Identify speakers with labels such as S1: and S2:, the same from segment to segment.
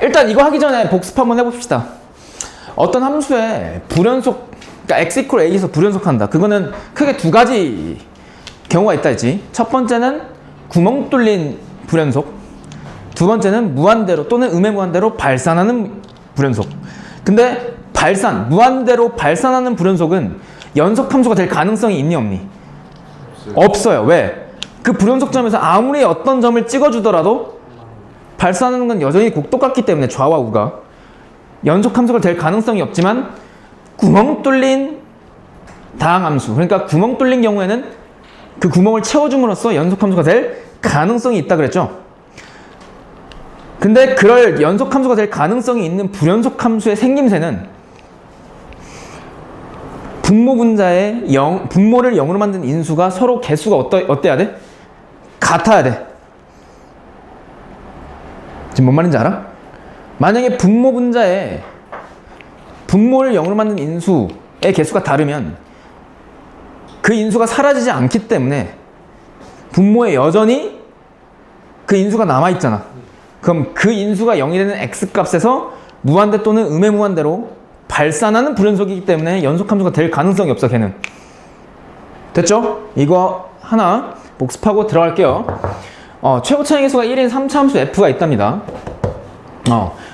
S1: 일단 이거 하기 전에 복습 한번 해봅시다. 어떤 함수의 불연속, 그러니까 x 이퀄 a에서 불연속한다. 그거는 크게 두 가지 경우가 있다 했지. 첫 번째는 구멍 뚫린 불연속, 두 번째는 무한대로 또는 음의 무한대로 발산하는 불연속. 근데 무한대로 발산하는 불연속은 연속함수가 될 가능성이 있니 없니? 없어요. 왜? 그 불연속점에서 아무리 어떤 점을 찍어주더라도 발산하는 건 여전히 똑같기 때문에 좌와 우가 연속함수가 될 가능성이 없지만 구멍 뚫린 다항함수, 그러니까 구멍 뚫린 경우에는 그 구멍을 채워줌으로써 연속함수가 될 가능성이 있다 그랬죠. 근데 그럴 연속함수가 될 가능성이 있는 불연속함수의 생김새는 분모분자의 분모를 0으로 만든 인수가 서로 개수가 어때야 돼? 같아야 돼. 지금 뭔 말인지 알아? 만약에 분모분자의 분모를 0으로 만든 인수의 개수가 다르면 그 인수가 사라지지 않기 때문에 분모에 여전히 그 인수가 남아있잖아. 그럼 그 인수가 0이 되는 x값에서 무한대 또는 음의 무한대로 발산하는 불연속이기 때문에 연속함수가 될 가능성이 없어, 걔는. 됐죠? 이거 하나 복습하고 들어갈게요. 최고 차이 개수가 1인 3차함수 f가 있답니다.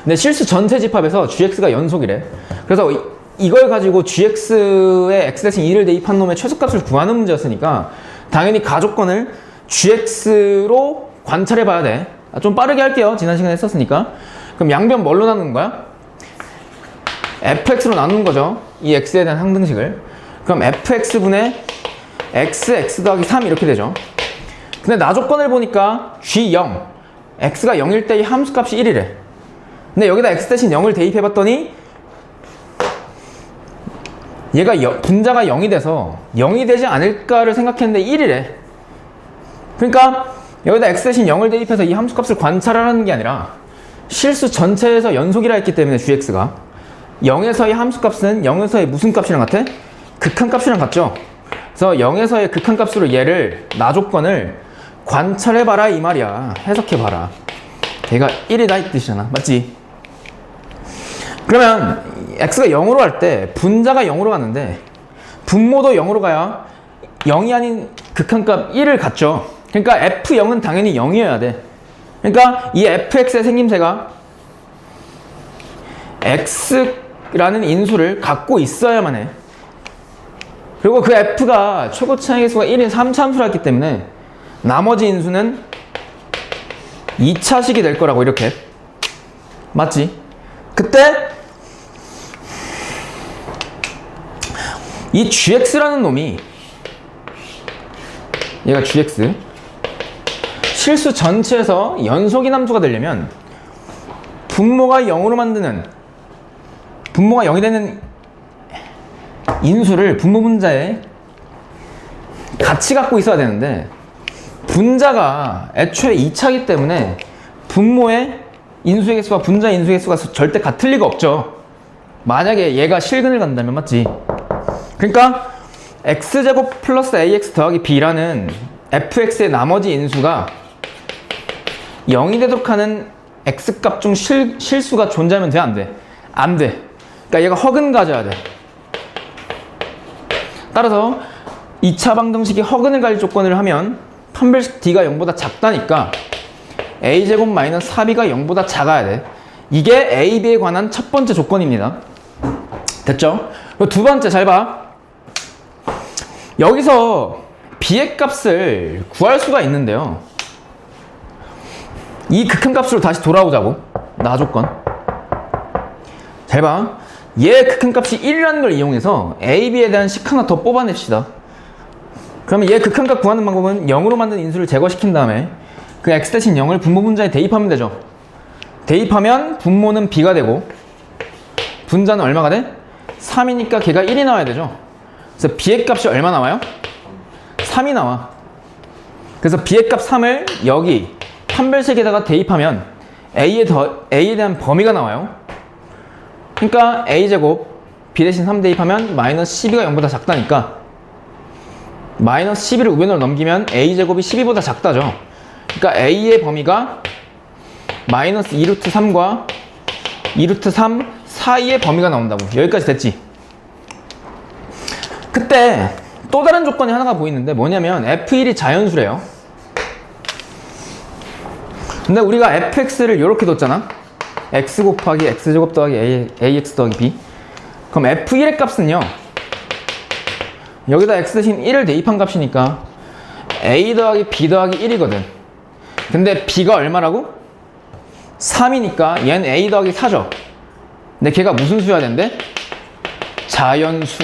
S1: 근데 실수 전체 집합에서 gx가 연속이래. 그래서 이걸 가지고 gx에 x 대신 2를 대입한 놈의 최소값을 구하는 문제였으니까 당연히 가조건을 gx로 관찰해 봐야 돼. 좀 빠르게 할게요. 지난 시간에 했었으니까. 그럼 양변 뭘로 나누는 거야? fx로 나누는 거죠. 이 x에 대한 항등식을. 그럼 fx분의 x 더하기 3 이렇게 되죠. 근데 나조건을 보니까 g0, x가 0일 때 이 함수값이 1이래. 근데 여기다 x 대신 0을 대입해봤더니 얘가 분자가 0이 돼서 0이 되지 않을까를 생각했는데 1이래. 그러니까 여기다 x 대신 0을 대입해서 이 함수값을 관찰하라는 게 아니라 실수 전체에서 연속이라 했기 때문에 gx가 0에서의 함수값은 0에서의 무슨 값이랑 같아? 극한값이랑 같죠? 그래서 0에서의 극한값으로 얘를 나조건을 관찰해봐라 이 말이야. 해석해봐라. 걔가 1이다 이 뜻이잖아. 맞지? 그러면 x가 0으로 갈 때 분자가 0으로 갔는데 분모도 0으로 가야 0이 아닌 극한값 1을 갖죠. 그러니까 f0은 당연히 0이어야 돼. 그러니까 이 fx의 생김새가 x라는 인수를 갖고 있어야만 해. 그리고 그 f가 최고 차이 개수가 1인 3차함수라 했기 때문에 나머지 인수는 2차식이 될 거라고 이렇게. 맞지? 그때 이 gx라는 놈이 얘가 gx 실수 전체에서 연속인 함수가 되려면 분모가 0으로 만드는 분모가 0이 되는 인수를 분모 분자에 같이 갖고 있어야 되는데 분자가 애초에 2차이기 때문에 분모의 인수의 개수와 분자의 인수의 개수가 절대 같을 리가 없죠. 만약에 얘가 실근을 간다면. 맞지? 그러니까 x제곱 플러스 ax 더하기 b라는 fx의 나머지 인수가 0이 되도록 하는 x값 중 실수가 존재하면 돼? 안 돼? 안 돼. 그러니까 얘가 허근 가져야 돼. 따라서 2차 방정식이 허근을 가질 조건을 하면 판별식 d가 0보다 작다니까 a제곱 마이너스 4b가 0보다 작아야 돼. 이게 a, b에 관한 첫 번째 조건입니다. 됐죠? 그리고 두 번째 잘 봐. 여기서 b의 값을 구할 수가 있는데요. 이 극한값으로 다시 돌아오자고. 나조건. 잘 봐. 얘 극한값이 1이라는 걸 이용해서 a, b에 대한 식 하나 더 뽑아냅시다. 그러면 얘 극한값 구하는 방법은 0으로 만든 인수를 제거시킨 다음에 그 x 대신 0을 분모 분자에 대입하면 되죠. 대입하면 분모는 b가 되고 분자는 얼마가 돼? 3이니까 걔가 1이 나와야 되죠. 그래서 b의 값이 얼마 나와요? 3이 나와. 그래서 b의 값 3을 여기 판별식에다가 대입하면 a에 대한 범위가 나와요. 그러니까 a제곱 b 대신 3 대입하면 마이너스 12가 0보다 작다니까 마이너스 12를 우변으로 넘기면 a제곱이 12보다 작다죠. 그러니까 a의 범위가 마이너스 2루트 3과 2루트 3 사이의 범위가 나온다고. 여기까지 됐지? 그때 또 다른 조건이 하나가 보이는데 뭐냐면 f1이 자연수래요. 근데 우리가 fx를 이렇게 뒀잖아. x 곱하기 x제곱 더하기 ax 더하기 b. 그럼 f1의 값은요, 여기다 x 대신 1을 대입한 값이니까 a 더하기 b 더하기 1이거든. 근데 b가 얼마라고? 3이니까 얘는 a 더하기 4죠. 근데 걔가 무슨 수여야 된대? 자연수.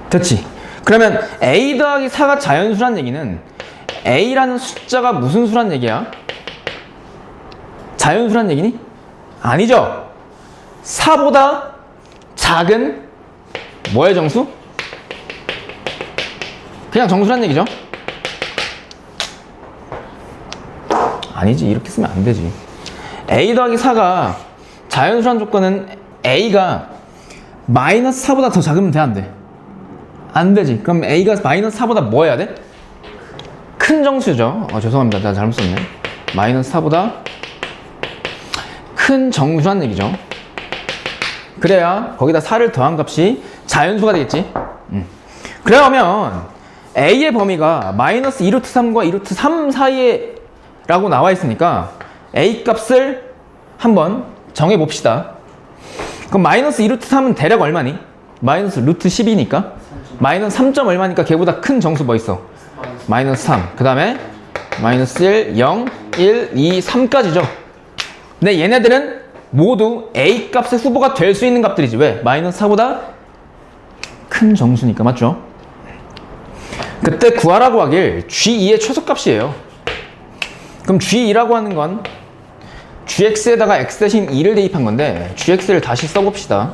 S1: 됐지? 그러면 a 더하기 4가 자연수란 얘기는 a라는 숫자가 무슨 수란 얘기야? 자연수란 얘기니? 아니죠. 4보다 작은 뭐의 정수? 그냥 정수란 얘기죠. 아니지, 이렇게 쓰면 안 되지. a 더하기 4가 자연수란 조건은 a가 마이너스 4보다 더 작으면 돼, 안 돼? 안 되지. 그럼 a가 마이너스 4보다 뭐 해야 돼? 큰 정수죠. 죄송합니다, 내가 잘못 썼네. 마이너스 4보다 큰 정수란 얘기죠. 그래야 거기다 4를 더한 값이 자연수가 되겠지. 그러면 a의 범위가 마이너스 2루트 3과 2루트 3 사이에 라고 나와 있으니까 a 값을 한번 정해 봅시다. 그럼 마이너스 2루트 3은 대략 얼마니? 마이너스 루트 10이니까 마이너스 3. 얼마니까 걔보다 큰 정수 뭐 있어? 마이너스 3. 그 다음에 마이너스 1, 0, 1, 2, 3까지죠. 근데 얘네들은 모두 a 값의 후보가 될 수 있는 값들이지. 왜? 마이너스 4보다 큰 정수니까. 맞죠? 그때 구하라고 하길 g2의 최소값이에요. 그럼 g2라고 하는 건 gx에다가 x 대신 2를 대입한 건데 gx를 다시 써봅시다.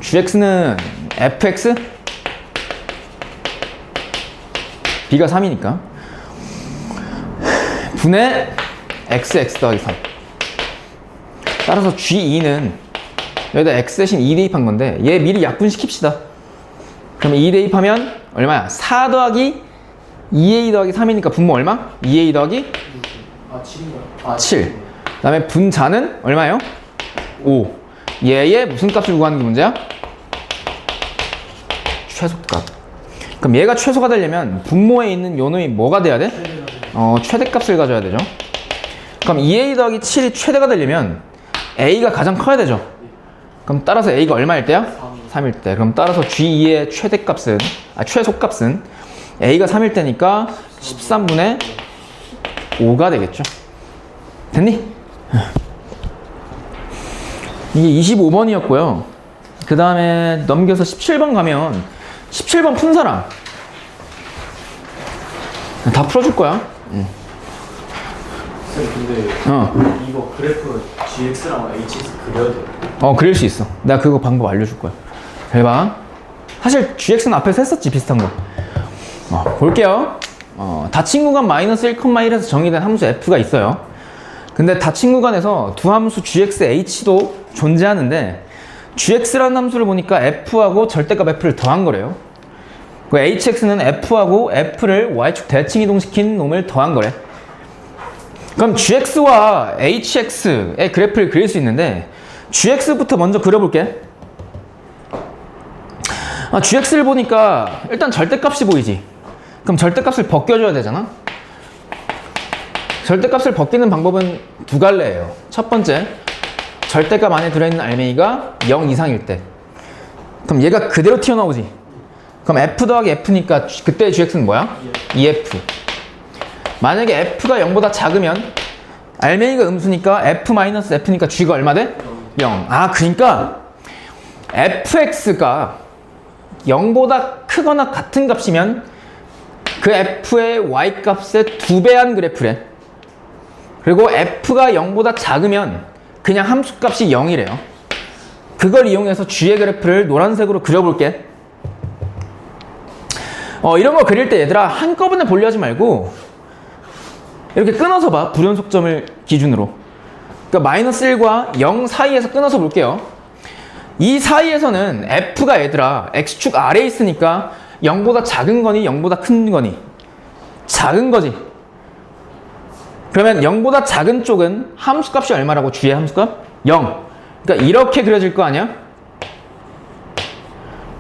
S1: gx는 fx b가 3이니까 분의 x 더하기 3. 따라서 g2는 여기다 x 대신 2 대입한 건데 얘 미리 약분시킵시다. 그러면 2 대입하면 얼마야? 4 더하기 2a 더하기 3이니까 분모 얼마? 2a 더하기 7. 그 다음에 분자는 얼마예요? 5. 얘의 무슨 값을 구하는 게 문제야? 최소값. 그럼 얘가 최소가 되려면 분모에 있는 요 놈이 뭐가 돼야 돼? 최대값을 가져야 되죠. 그럼 2a 더하기 7이 최대가 되려면 a가 가장 커야 되죠. 그럼 따라서 a가 얼마일 때야? 3일 때. 그럼 따라서 g2의 최소값은 a가 3일 때니까 13분의 5가 되겠죠. 됐니? 이게 25번이었고요. 그 다음에 넘겨서 17번 가면 17번 푼 사람 다 풀어줄 거야.
S2: 쌤, 근데 이거 그래프 GX랑 HX 그려야 돼요?
S1: 그릴 수 있어. 내가 그거 방법 알려줄 거야. 잘 봐. 사실 GX는 앞에서 했었지, 비슷한 거. 볼게요. 닫힌 구간 마이너스 1,1에서 정의된 함수 f가 있어요. 근데 닫힌 구간에서 두 함수 gx, h도 존재하는데 gx라는 함수를 보니까 f하고 절대값 f를 더한 거래요. 그 hx는 f하고 f를 y축 대칭 이동시킨 놈을 더한 거래. 그럼 gx와 hx의 그래프를 그릴 수 있는데 gx부터 먼저 그려볼게. gx를 보니까 일단 절대값이 보이지. 그럼 절대값을 벗겨줘야 되잖아. 절대값을 벗기는 방법은 두 갈래예요. 첫 번째, 절대값 안에 들어있는 알맹이가 0 이상일 때. 그럼 얘가 그대로 튀어나오지. 그럼 f 더하기 f니까 그때 gx는 뭐야? 2f. 만약에 f가 0보다 작으면 알맹이가 음수니까 f-f니까 g가 얼마 돼? 0. 그러니까 fx가 0보다 크거나 같은 값이면 그 f의 y값의 2배한 그래프래. 그리고 f가 0보다 작으면 그냥 함수값이 0이래요. 그걸 이용해서 g의 그래프를 노란색으로 그려볼게. 이런 거 그릴 때 얘들아 한꺼번에 보려 하지 말고 이렇게 끊어서 봐. 불연속점을 기준으로. 그러니까 마이너스 1과 0 사이에서 끊어서 볼게요. 이 사이에서는 f가 얘들아 x축 아래에 있으니까 0보다 작은 거니 0보다 큰 거니? 작은 거지. 그러면 0보다 작은 쪽은 함수값이 얼마라고? g의 함수값? 0. 그러니까 이렇게 그려질 거 아니야?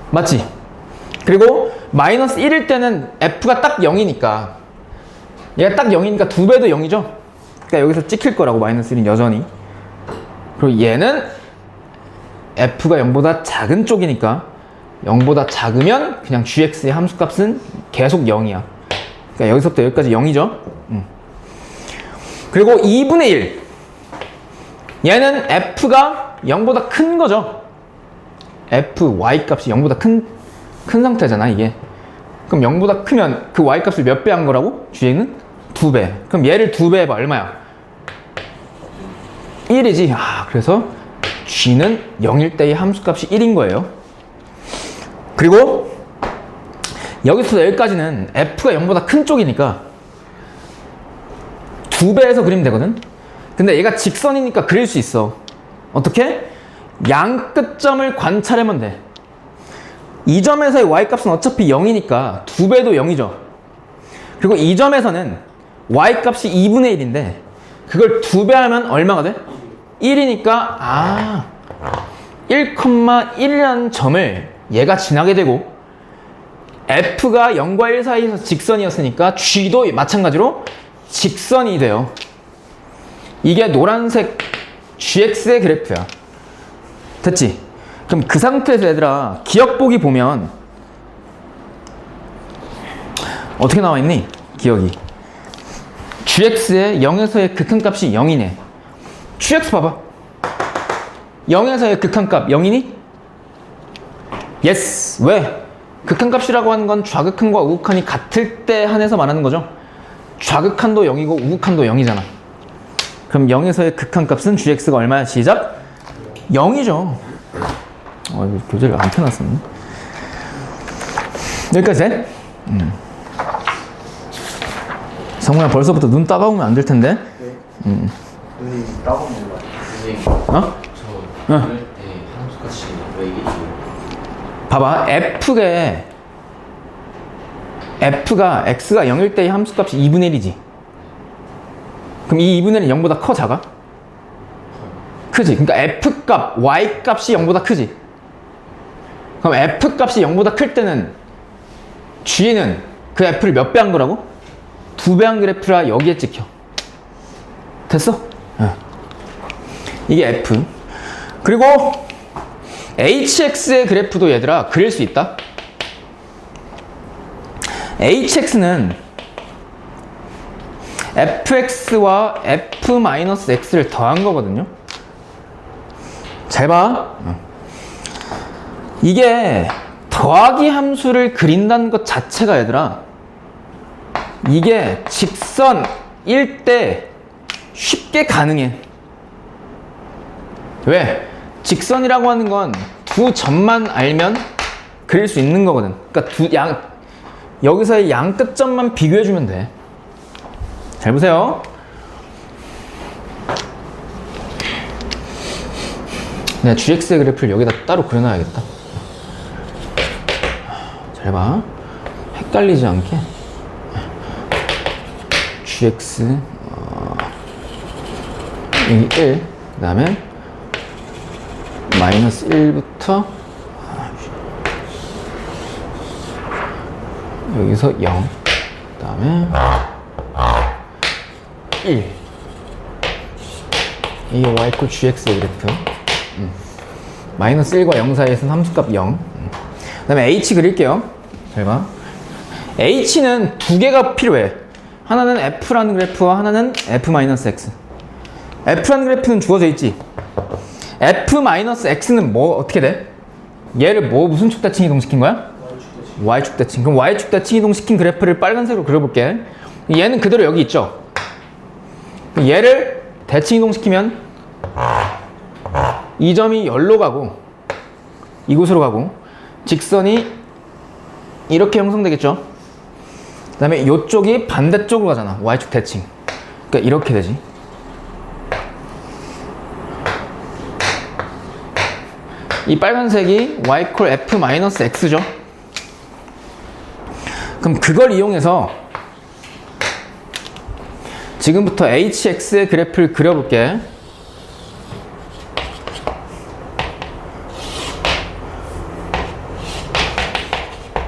S1: 맞지? 그리고 마이너스 1일 때는 f가 딱 0이니까 얘가 딱 0이니까 2배도 0이죠? 그러니까 여기서 찍힐 거라고 마이너스 1은 여전히. 그리고 얘는 f가 0보다 작은 쪽이니까 0보다 작으면 그냥 gx의 함수값은 계속 0이야. 그러니까 여기서부터 여기까지 0이죠? 그리고 2분의 1 얘는 f가 0보다 큰 거죠. fy 값이 0보다 큰 상태잖아 이게. 그럼 0보다 크면 그 y 값을 몇 배 한 거라고? g는 2배. 그럼 얘를 2배 해봐. 얼마야? 1이지. 그래서 g는 0일 때의 함수값이 1인 거예요. 그리고 여기서 여기까지는 f가 0보다 큰 쪽이니까 2배에서 그리면 되거든. 근데 얘가 직선이니까 그릴 수 있어. 어떻게? 양 끝점을 관찰하면 돼. 이 점에서의 y값은 어차피 0이니까 2배도 0이죠. 그리고 이 점에서는 y값이 2분의 1인데 그걸 2배 하면 얼마가 돼? 1이니까 1,1이라는 점을 얘가 지나게 되고 f가 0과 1 사이에서 직선이었으니까 g도 마찬가지로 직선이 돼요. 이게 노란색 gx의 그래프야. 됐지? 그럼 그 상태에서 얘들아 기억보기 보면 어떻게 나와 있니? 기억이 gx의 0에서의 극한값이 0이네. gx 봐봐. 0에서의 극한값 0이니? 예스. 왜? 극한값이라고 하는 건 좌극한과 우극한이 같을 때 한해서 말하는 거죠. 좌극한도 0이고 우극한도 0이잖아. 그럼 0에서의 극한값은 gx가 얼마야? 시작. 0이죠. 이거 교재를 안 펴놨었네. 여기까지 돼? 성우야 벌써부터 눈 따가우면 안 될 텐데.
S2: 눈이 따가운 건가요?
S1: 어?
S2: 저 이럴 때 함수값이 왜 이게
S1: 봐봐. f가 x가 0일 때의 함수값이 2분의 1이지. 그럼 이 2분의 1은 0보다 커 작아? 크지. 그러니까 f값, y값이 0보다 크지. 그럼 f값이 0보다 클 때는 g는 그 f를 몇 배 한 거라고? 2배 한 그래프라 여기에 찍혀. 됐어? 이게 f. 그리고 hx의 그래프도 얘들아 그릴 수 있다. hx는 fx와 f-x를 더한 거거든요. 잘 봐. 이게 더하기 함수를 그린다는 것 자체가 얘들아 이게 직선일 때 쉽게 가능해. 왜? 직선이라고 하는 건 두 점만 알면 그릴 수 있는 거거든. 그러니까 여기서의 양 끝점만 비교해주면 돼. 잘 보세요. 내가 gx의 그래프를 여기다 따로 그려놔야겠다. 잘 봐. 헷갈리지 않게. gx 여기 1, 그 다음에 마이너스 1부터 여기서 0, 그 다음에 1. 이게 y = gx의 그래프. 마이너스 1과 0 사이에서는 함수값 0. 그 다음에 h 그릴게요. 잘 봐. h는 두 개가 필요해. 하나는 f라는 그래프와 하나는 f-x. f라는 그래프는 주어져 있지. f-x는 뭐 어떻게 돼? 얘를 무슨 축대칭 이동시킨 거야? y축 대칭. 그럼 y축 대칭 이동시킨 그래프를 빨간색으로 그려볼게. 얘는 그대로 여기 있죠. 얘를 대칭 이동시키면 이 점이 여기로 가고 이곳으로 가고 직선이 이렇게 형성되겠죠. 그 다음에 이쪽이 반대쪽으로 가잖아. y축 대칭. 그러니까 이렇게 되지. 이 빨간색이 y = f-x죠. 그럼 그걸 이용해서 지금부터 hx의 그래프를 그려볼게.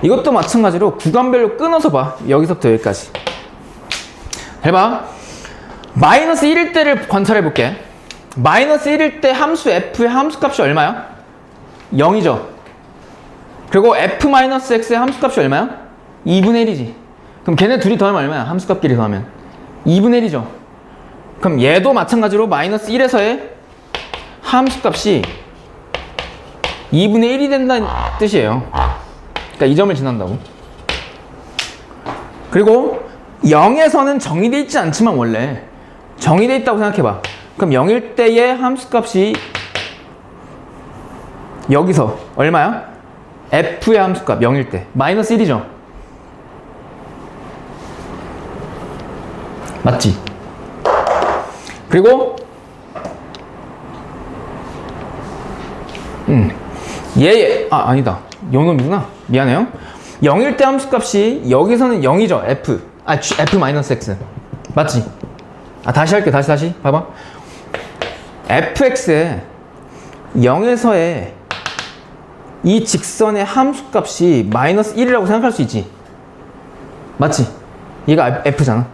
S1: 이것도 마찬가지로 구간별로 끊어서 봐. 여기서부터 여기까지. 잘 봐. 마이너스 1일 때를 관찰해 볼게. 마이너스 1일 때 함수 f의 함수값이 얼마야? 0이죠. 그리고 f-x의 함수값이 얼마야? 2분의 1이지. 그럼 걔네 둘이 더하면 얼마야? 함수값끼리 더하면 2분의 1이죠. 그럼 얘도 마찬가지로 마이너스 1에서의 함수값이 2분의 1이 된다는 뜻이에요. 그러니까 이 점을 지난다고. 그리고 0에서는 정의되어 있지 않지만 원래 정의되어 있다고 생각해봐. 그럼 0일 때의 함수값이 여기서 얼마야? f의 함수값 0일 때 마이너스 1이죠. 맞지? 그리고 아니다. 요 놈이구나. 미안해요. 0일 때 함수값이 여기서는 0이죠. f-x 맞지? 다시 할게. 다시 봐봐. fx에 0에서의 이 직선의 함수값이 마이너스 1이라고 생각할 수 있지. 맞지? 얘가 f잖아.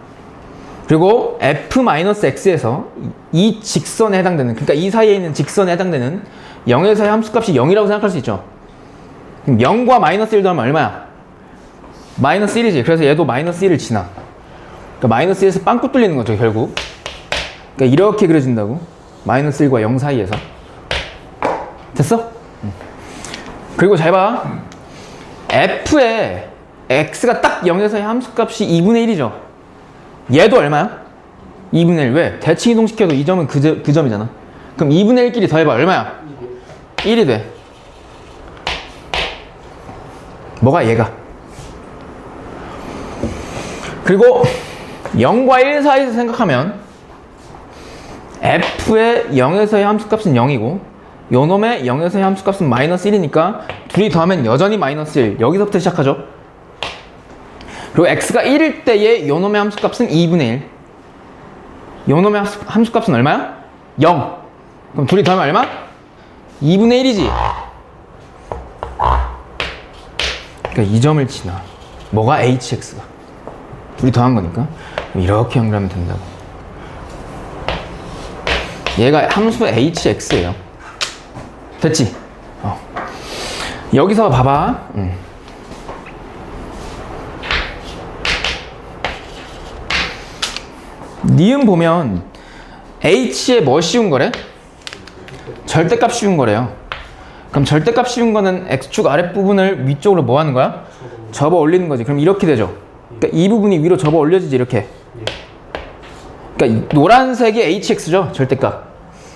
S1: 그리고 f-x에서 이 직선에 해당되는, 그러니까 이 사이에 있는 직선에 해당되는 0에서의 함수값이 0이라고 생각할 수 있죠. 그럼 0과 마이너스 1 더하면 얼마야? 마이너스 1이지. 그래서 얘도 마이너스 1을 지나. 그러니까 마이너스 1에서 빵꾸 뚫리는 거죠, 결국. 그러니까 이렇게 그려진다고. 마이너스 1과 0 사이에서. 됐어? 그리고 잘 봐. f에 x가 딱 0에서의 함수값이 2분의 1이죠. 얘도 얼마야? 2분의 1. 왜? 대칭 이동시켜도 이 점은 그 점이잖아. 그럼 2분의 1끼리 더해봐. 얼마야? 1이 돼. 뭐가? 얘가. 그리고 0과 1 사이에서 생각하면 f의 0에서의 함수값은 0이고 요 놈의 0에서의 함수값은 마이너스 1이니까 둘이 더하면 여전히 마이너스 1. 여기서부터 시작하죠. 그리고 x가 1일 때의 요 놈의 함수값은 2분의 1. 요 놈의 함수값은 얼마야? 0. 그럼 둘이 더하면 얼마? 2분의 1이지. 그러니까 이 점을 지나. 뭐가? hx가. 둘이 더한 거니까. 이렇게 연결하면 된다고. 얘가 함수 hx예요. 됐지? 여기서 봐봐. 니은 보면 h에 뭐 씌운 거래? 절대값 씌운 거래요. 그럼 절대값 씌운 거는 x축 아랫부분을 위쪽으로 뭐 하는 거야? 접어 올리는 거지. 그럼 이렇게 되죠. 그러니까 이 부분이 위로 접어 올려지지, 이렇게. 그러니까 노란색이 hx죠, 절대값.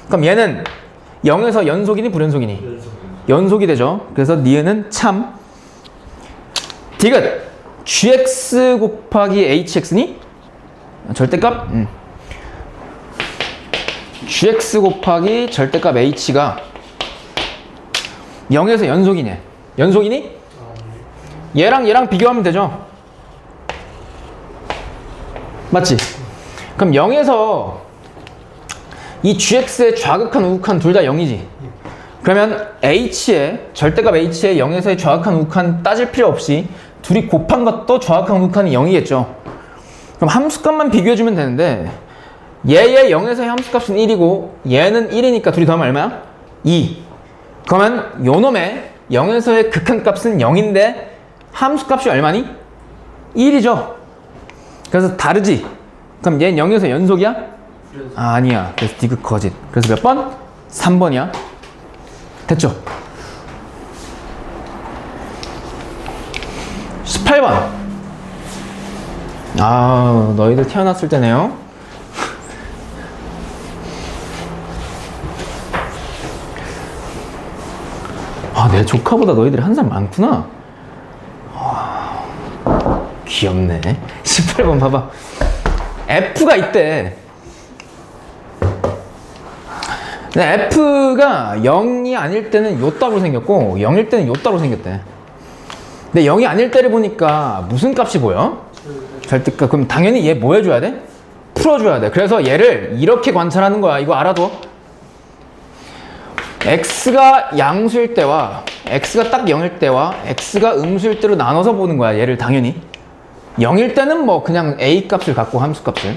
S1: 그럼 얘는 0에서 연속이니 불연속이니? 연속이 되죠. 그래서 니은은 참 디귿 gx 곱하기 hx니? 절대값? gx 곱하기 절대값 h가 0에서 연속이냐? 연속이니? 얘랑 비교하면 되죠. 맞지? 그럼 0에서 이 gx의 좌극한 우극한 둘 다 0이지. 그러면 h의 절대값 h의 0에서의 좌극한 우극한 따질 필요 없이 둘이 곱한 것도 좌극한 우극한이 0이겠죠. 그럼 함수값만 비교해주면 되는데 얘의 0에서의 함수값은 1이고 얘는 1이니까 둘이 더하면 얼마야? 2. 그러면 요놈의 0에서의 극한값은 0인데 함수값이 얼마니? 1이죠. 그래서 다르지? 그럼 얘는 0에서 연속이야? 아니야. 그래서 디귿 거짓. 그래서 몇 번? 3번이야. 됐죠? 18번. 너희들 태어났을 때네요. 내 조카보다 너희들이 한 살 많구나. 귀엽네. 18번 봐봐. F가 있대. 근데 F가 0이 아닐 때는 요 따로 생겼고 0일 때는 요 따로 생겼대. 근데 0이 아닐 때를 보니까 무슨 값이 보여? 절대값. 그럼 당연히 얘 뭐 해줘야 돼? 풀어줘야 돼. 그래서 얘를 이렇게 관찰하는 거야. 이거 알아둬. x가 양수일 때와 x가 딱 0일 때와 x가 음수일 때로 나눠서 보는 거야. 얘를 당연히 0일 때는 뭐 그냥 a 값을 갖고 함수 값을,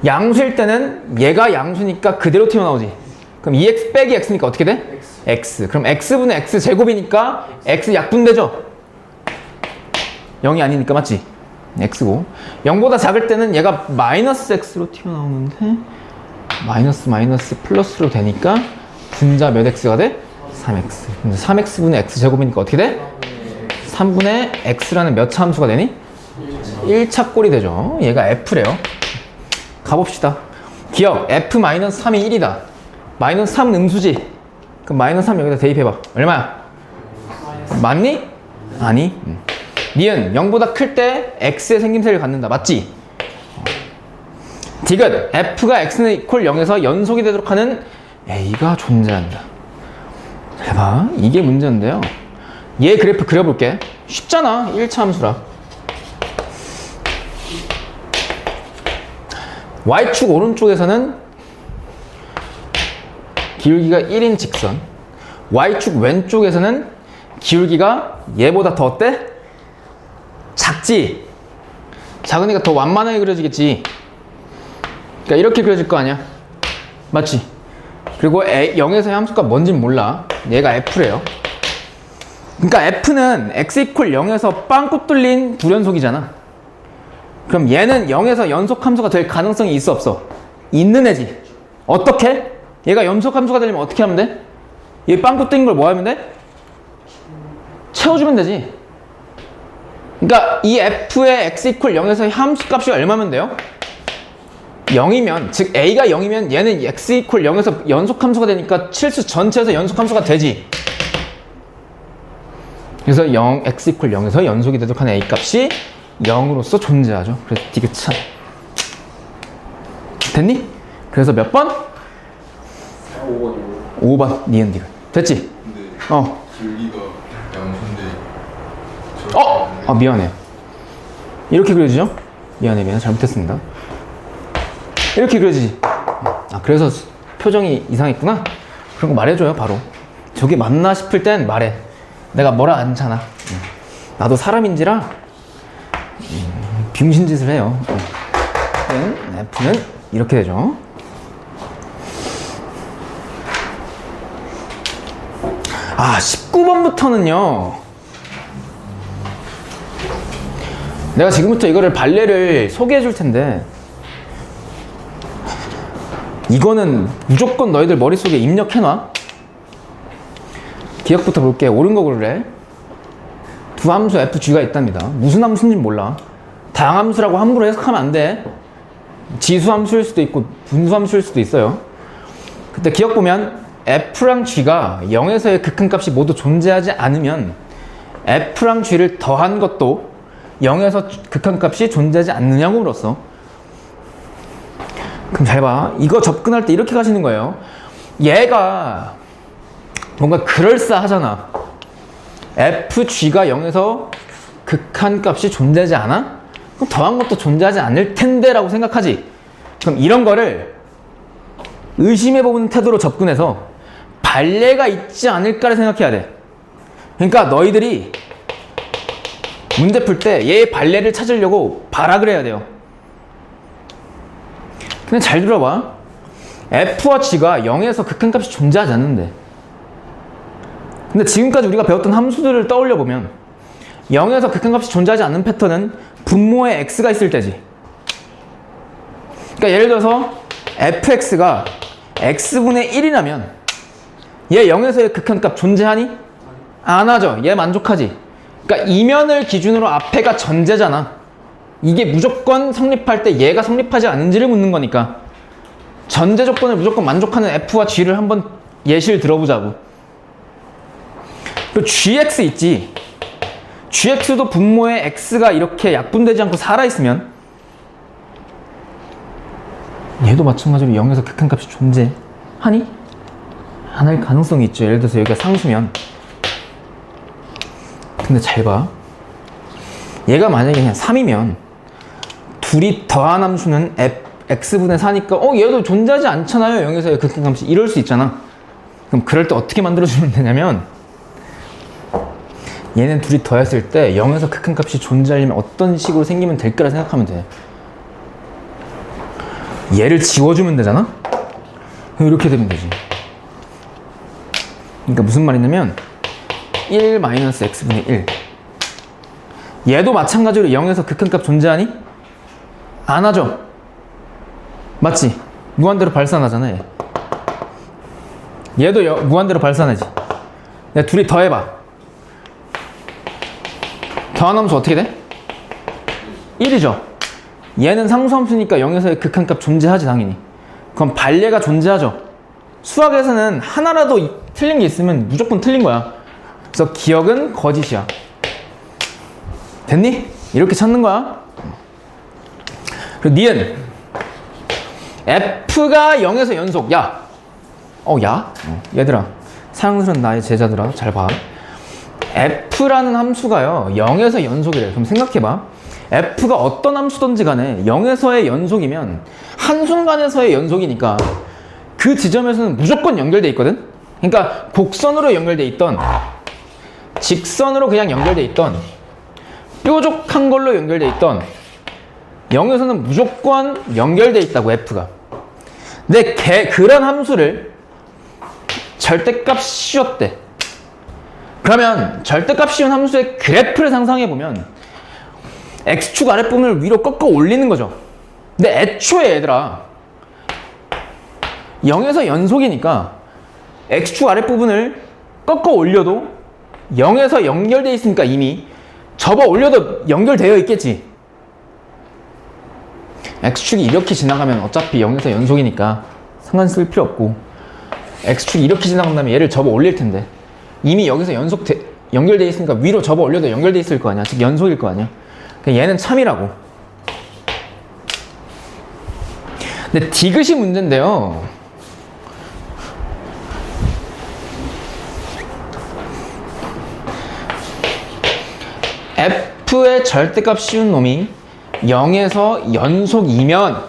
S1: 양수일 때는 얘가 양수니까 그대로 튀어나오지. 그럼 2x 빼기 x니까 어떻게 돼? x. 그럼 x분의 x 제곱이니까 x 약분되죠? 0이 아니니까 맞지? x고 0보다 작을 때는 얘가 마이너스 x로 튀어나오는데 마이너스 플러스로 되니까 분자 몇 x가 돼? 3x. 근데 3x분의 x 제곱이니까 어떻게 돼? 3분의 x라는 몇 차 함수가 되니? 1차 꼴이 되죠. 얘가 f래요. 가봅시다. 기억 f-3이 1이다. 마이너스 3은 음수지. 그럼 마이너스 3 여기다 대입해봐. 얼마야? 맞니? 아니. 니은 0보다 클 때 x의 생김새를 갖는다. 맞지? 디귿 f가 x는 이퀄 0에서 연속이 되도록 하는 a가 존재한다. 잘 봐. 이게 문제인데요. 얘 그래프 그려볼게. 쉽잖아. 1차 함수라. y축 오른쪽에서는 기울기가 1인 직선, y축 왼쪽에서는 기울기가 얘보다 더 어때? 작지? 작으니까 더 완만하게 그려지겠지. 그러니까 이렇게 그려질 거 아니야. 맞지? 그리고 0에서의 함수값 뭔진 몰라. 얘가 f래요. 그러니까 f는 x 이퀄 0에서 빵꾸 뚫린 불연속이잖아. 그럼 얘는 0에서 연속 함수가 될 가능성이 있어 없어? 있는 애지. 어떻게? 얘가 연속 함수가 되려면 어떻게 하면 돼? 얘 빵꾸 뚫린 걸 뭐 하면 돼? 채워주면 되지. 그러니까 이 f의 x 이퀄 0에서 함수 값이 얼마면 돼요? 0이면, 즉 a가 0이면 얘는 x 이퀄 0에서 연속 함수가 되니까 칠수 전체에서 연속 함수가 되지. 그래서 x 이퀄 0에서 연속이 되도록 하는 a 값이 0으로서 존재하죠. 그래서 디귿 참. 됐니? 그래서 몇 번? 5번 니은 디귿. 됐지?
S3: 근데 기울기가 양수인데
S1: 미안해. 이렇게 그려지죠? 미안해. 잘못했습니다. 이렇게 그려지지. 그래서 표정이 이상했구나? 그런 거 말해줘요, 바로. 저게 맞나 싶을 땐 말해. 내가 뭐라 않잖아. 나도 사람인지라 병신짓을 해요. F는 이렇게 되죠. 아, 19번부터는요. 내가 지금부터 이거를 발레를 소개해 줄 텐데 이거는 무조건 너희들 머릿속에 입력해놔. 기억부터 볼게. 옳은 거 고르래. 두 함수 fg가 있답니다. 무슨 함수인지 몰라. 다항함수라고 함부로 해석하면 안 돼. 지수함수일 수도 있고 분수함수일 수도 있어요. 그때 기억 보면 f랑 g가 0에서의 극한값이 모두 존재하지 않으면 f랑 g를 더한 것도 0에서 극한값이 존재하지 않느냐고 물었어. 그럼 잘 봐. 이거 접근할 때 이렇게 가시는 거예요. 얘가 뭔가 그럴싸하잖아. fg가 0에서 극한값이 존재하지 않아? 그럼 더한 것도 존재하지 않을 텐데 라고 생각하지. 그럼 이런 거를 의심해보는 태도로 접근해서 발레가 있지 않을까를 생각해야 돼. 그러니까 너희들이 문제 풀 때 얘의 발레를 찾으려고 발악을 해야 돼요. 근데 잘 들어봐. f와 g가 0에서 극한값이 존재하지 않는데, 근데 지금까지 우리가 배웠던 함수들을 떠올려 보면 0에서 극한값이 존재하지 않는 패턴은 분모에 x가 있을 때지. 그러니까 예를 들어서 fx가 x분의 1이라면 얘 0에서의 극한값 존재하니? 안 하죠. 얘 만족하지. 그러니까 이면을 기준으로 앞에가 전제잖아. 이게 무조건 성립할 때 얘가 성립하지 않는지를 묻는 거니까 전제 조건을 무조건 만족하는 f와 g를 한번 예시를 들어보자고. 그리고 gx 있지. gx도 분모에 x가 이렇게 약분되지 않고 살아있으면 얘도 마찬가지로 0에서 극한값이 존재하니? 안 할 가능성이 있죠. 예를 들어서 여기가 상수면. 근데 잘 봐. 얘가 만약에 그냥 3이면 둘이 더한 함수는 x분의 4니까 얘도 존재하지 않잖아요. 0에서의 극한값이 이럴 수 있잖아. 그럼 그럴 때 어떻게 만들어주면 되냐면 얘는 둘이 더했을 때 0에서 극한값이 존재하려면 어떤 식으로 생기면 될 거라 생각하면 돼. 얘를 지워주면 되잖아? 그럼 이렇게 되면 되지. 그러니까 무슨 말이냐면 1 마이너스 x분의 1 얘도 마찬가지로 0에서 극한값 존재하니? 안 하죠? 맞지? 무한대로 발산하잖아 얘. 얘도 무한대로 발산하지. 내가 둘이 더해봐. 더한 함수 어떻게 돼? 1이죠? 얘는 상수함수니까 0에서의 극한값 존재하지 당연히. 그럼 반례가 존재하죠? 수학에서는 하나라도 틀린 게 있으면 무조건 틀린 거야. 그래서 기억은 거짓이야. 됐니? 이렇게 찾는 거야. 그리고 니은 f가 0에서 연속. 야! 얘들아 사랑스러운 나의 제자들아 잘 봐. f라는 함수가요 0에서 연속이래. 그럼 생각해봐. f가 어떤 함수든지 간에 0에서의 연속이면 한순간에서의 연속이니까 그 지점에서는 무조건 연결돼 있거든. 그러니까 곡선으로 연결돼 있던 직선으로 그냥 연결돼 있던 뾰족한 걸로 연결돼 있던 0에서는 무조건 연결돼 있다고 f가. 근데 그런 함수를 절대값 씌웠대. 그러면 절대값 씌운 함수의 그래프를 상상해보면 x축 아랫부분을 위로 꺾어 올리는 거죠. 근데 애초에 얘들아 0에서 연속이니까 x축 아랫부분을 꺾어 올려도 0에서 연결되어 있으니까 이미 접어 올려도 연결되어 있겠지. x축이 이렇게 지나가면 어차피 0에서 연속이니까 상관 쓸 필요 없고 x축이 이렇게 지나간 다음에 얘를 접어 올릴 텐데 이미 여기서 연결되어 있으니까 위로 접어 올려도 연결되어 있을 거 아니야. 즉 연속일 거 아니야. 얘는 참이라고. 근데 디귿이 문제인데요. f의 절대값 씌운 놈이 0에서 연속이면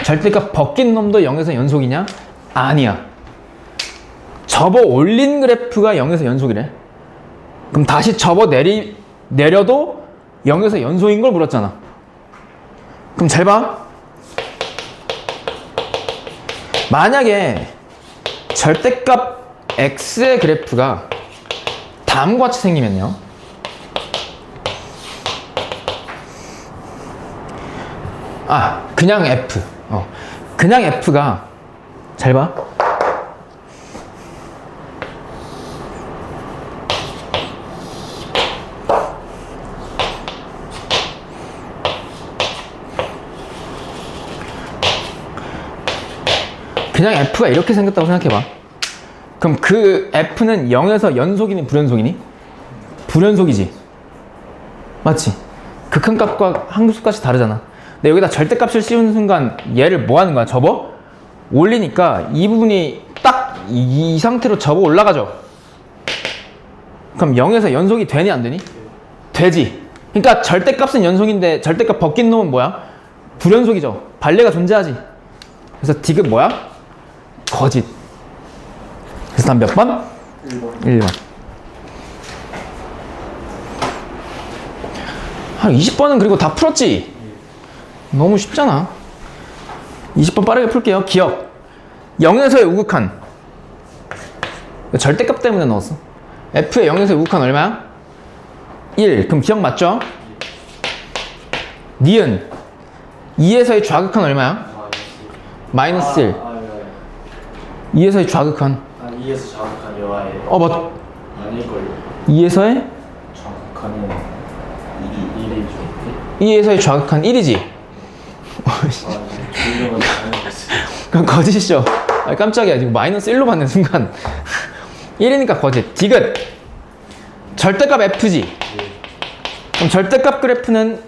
S1: 절대값 벗긴 놈도 0에서 연속이냐? 아니야. 접어 올린 그래프가 0에서 연속이래. 그럼 다시 접어 내려도 0에서 연속인 걸 물었잖아. 그럼 잘 봐. 만약에 절대값 x의 그래프가 다음과 같이 생기면요. 그냥 f. 그냥 f가 잘 봐. 그냥 f가 이렇게 생겼다고 생각해봐. 그럼 그 f는 0에서 연속이니 불연속이니? 불연속이지. 맞지? 극한값과 항수값이 다르잖아. 근데 여기다 절대값을 씌우는 순간 얘를 뭐 하는 거야? 접어? 올리니까 이 부분이 딱 이 상태로 접어 올라가죠. 그럼 0에서 연속이 되니 안 되니? 되지. 그러니까 절대값은 연속인데 절대값 벗긴 놈은 뭐야? 불연속이죠. 반례가 존재하지. 그래서 디귿 뭐야? 거짓. 그래서 다음 몇 번? 1번. 20번은 그리고 다 풀었지? 너무 쉽잖아. 20번 빠르게 풀게요. 기억. 0에서의 우극한. 절대값 때문에 넣었어. f의 0에서의 우극한 얼마야? 1. 그럼 기억 맞죠? 니은. 2에서의 좌극한 얼마야? 마이너스 1. 2에서의 좌극한.
S2: 2에서 좌극한 여하에 아닐걸요.
S1: 2에서의
S2: 좌극한은 1이죠.
S1: 2에서의 좌극한 1이지?
S2: 이름은 잘못했어요.
S1: 그럼 거짓이죠. 깜짝이야. 지금 마이너스 1로 받는 순간 1이니까 거짓. 디귿. 절대값 f지. 그럼 절대값 그래프는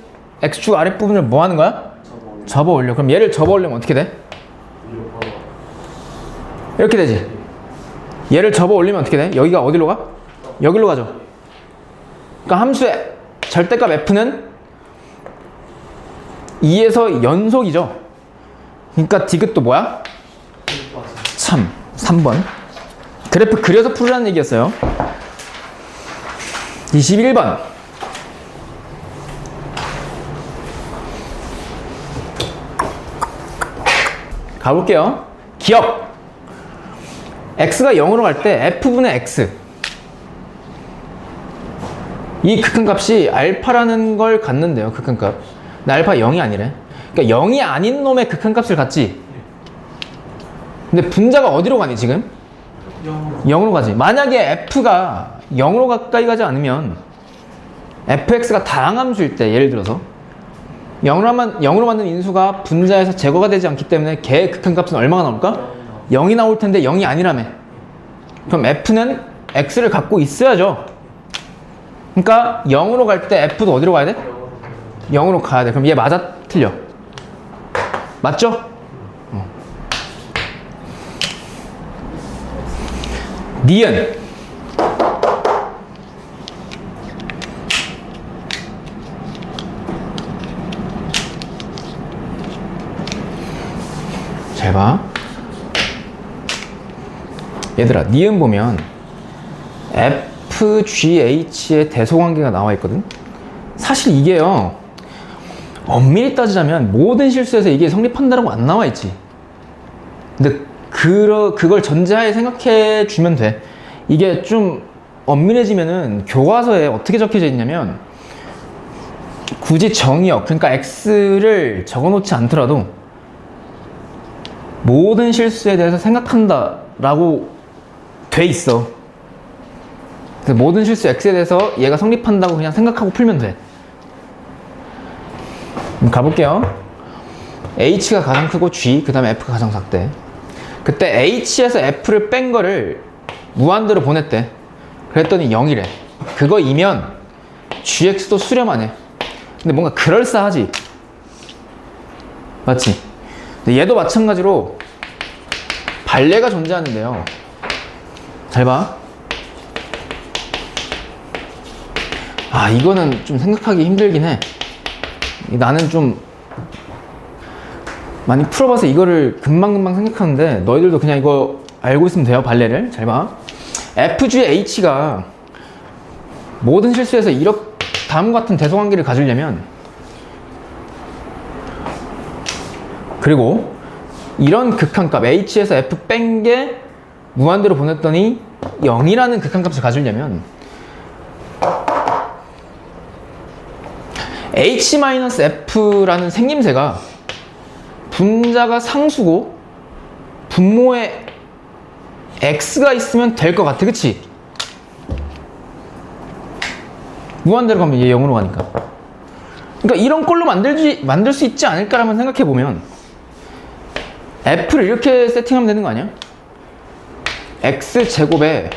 S1: x축 아랫부분을 뭐 하는 거야? 접어 올려. 그럼 얘를 접어 올리면 어떻게 돼? 이렇게 되지. 얘를 접어 올리면 어떻게 돼? 여기가 어디로 가? 여기로 가죠. 그러니까 함수의 절대값 f는 2에서 연속이죠. 그러니까 디귿도 뭐야? 참 3번. 그래프 그려서 풀으라는 얘기였어요. 21번. 가볼게요. 기억. x가 0으로 갈 때 f분의 x. 이 극한값이 알파라는 걸 갖는데요. 극한값. 근데 알파 0이 아니래. 그러니까 0이 아닌 놈의 극한값을 갖지. 근데 분자가 어디로 가니 지금? 0으로 가지. 만약에 f가 0으로 가까이 가지 않으면 fx가 다항함수일 때, 예를 들어서 0으로 만든 인수가 분자에서 제거가 되지 않기 때문에 걔의 극한값은 얼마가 나올까? 0이 나올 텐데 0이 아니라며. 그럼 f는 x를 갖고 있어야죠. 그러니까 0으로 갈 때 f도 어디로 가야 돼? 0으로 가야 돼. 그럼 얘 맞아? 틀려? 맞죠? 니은. 잘 봐. 얘들아, 니은 보면 FGH의 대소관계가 나와 있거든? 사실 이게요, 엄밀히 따지자면 모든 실수에서 이게 성립한다라고 안 나와 있지. 근데 그걸 전제하에 생각해 주면 돼. 이게 좀 엄밀해지면은 교과서에 어떻게 적혀져 있냐면, 굳이 정의역, 그러니까 X를 적어 놓지 않더라도 모든 실수에 대해서 생각한다라고 돼 있어. 그래서 모든 실수 X에 대해서 얘가 성립한다고 그냥 생각하고 풀면 돼. 가볼게요. H가 가장 크고 G, 그 다음에 F가 가장 작대. 그때 H에서 F를 뺀 거를 무한대로 보냈대. 그랬더니 0이래. 그거이면 GX도 수렴하네. 근데 뭔가 그럴싸하지? 맞지? 근데 얘도 마찬가지로 발레가 존재하는데요. 잘 봐. 아, 이거는 좀 생각하기 힘들긴 해. 나는 좀 많이 풀어봐서 이거를 금방금방 생각하는데, 너희들도 그냥 이거 알고 있으면 돼요. 발레를. 잘 봐. FGH가 모든 실수에서 다음과 같은 대소관계를 가지려면, 그리고 이런 극한값 H에서 F 뺀 게 무한대로 보냈더니 0이라는 극한값을 가지려면 H-F라는 생김새가 분자가 상수고 분모에 X가 있으면 될 것 같아. 그치? 무한대로 가면 얘 0으로 가니까. 그러니까 이런 꼴로 만들 수 있지 않을까라면 생각해보면, F를 이렇게 세팅하면 되는 거 아니야? X제곱에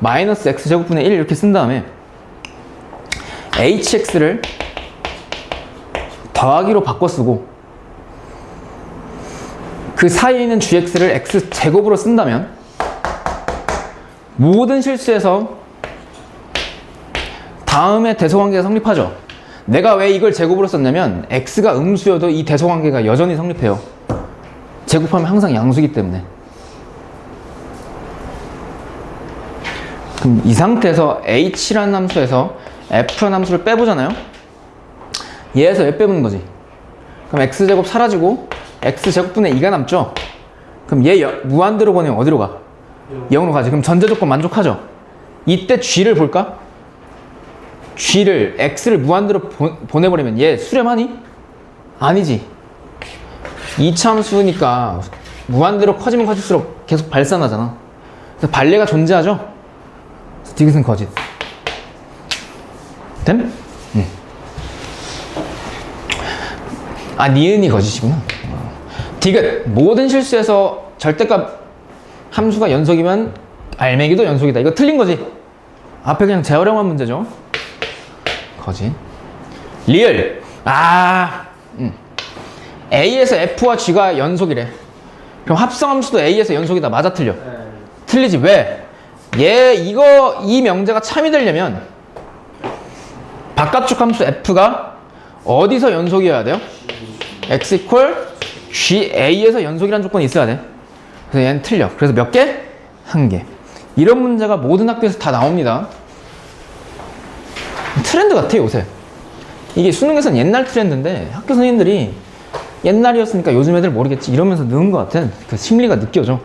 S1: 마이너스 X제곱분의 1 이렇게 쓴 다음에 HX를 더하기로 바꿔 쓰고, 그 사이에 있는 GX를 X제곱으로 쓴다면 모든 실수에서 다음에 대소관계가 성립하죠. 내가 왜 이걸 제곱으로 썼냐면, X가 음수여도 이 대소관계가 여전히 성립해요. 제곱하면 항상 양수이기 때문에. 그럼 이 상태에서 H라는 함수에서 F라는 함수를 빼보잖아요. 얘에서 왜 빼보는 거지? 그럼 X제곱 사라지고 X제곱분의 2가 남죠? 그럼 얘 무한대로 보내면 어디로 가? 0으로 가지. 그럼 전제조건 만족하죠? 이때 G를 볼까? G를, X를 무한대로 보내버리면 얘 수렴하니? 아니지. 2차 함수니까 무한대로 커지면 커질수록 계속 발산하잖아. 그래서 발레가 존재하죠? 디귿은 거짓. 됨? 응. 아, 니은이 거짓이구나. 디귿. 모든 실수에서 절대값 함수가 연속이면 알맹이도 연속이다. 이거 틀린 거지? 앞에 그냥 재활용한 문제죠. 거짓. 리을. A에서 F와 G가 연속이래. 그럼 합성함수도 A에서 연속이다. 맞아, 틀려?
S2: 네.
S1: 틀리지. 왜? 이 명제가 참이 되려면 바깥쪽 함수 F가 어디서 연속이어야 돼요? x 이퀄 GA에서 연속이라는 조건이 있어야 돼. 그래서 얘는 틀려. 그래서 몇 개? 한 개. 이런 문제가 모든 학교에서 다 나옵니다. 트렌드 같아 요새. 이게 수능에서는 옛날 트렌드인데 학교 선생님들이 옛날이었으니까 요즘 애들 모르겠지 이러면서 넣은 것 같은 그 심리가 느껴져.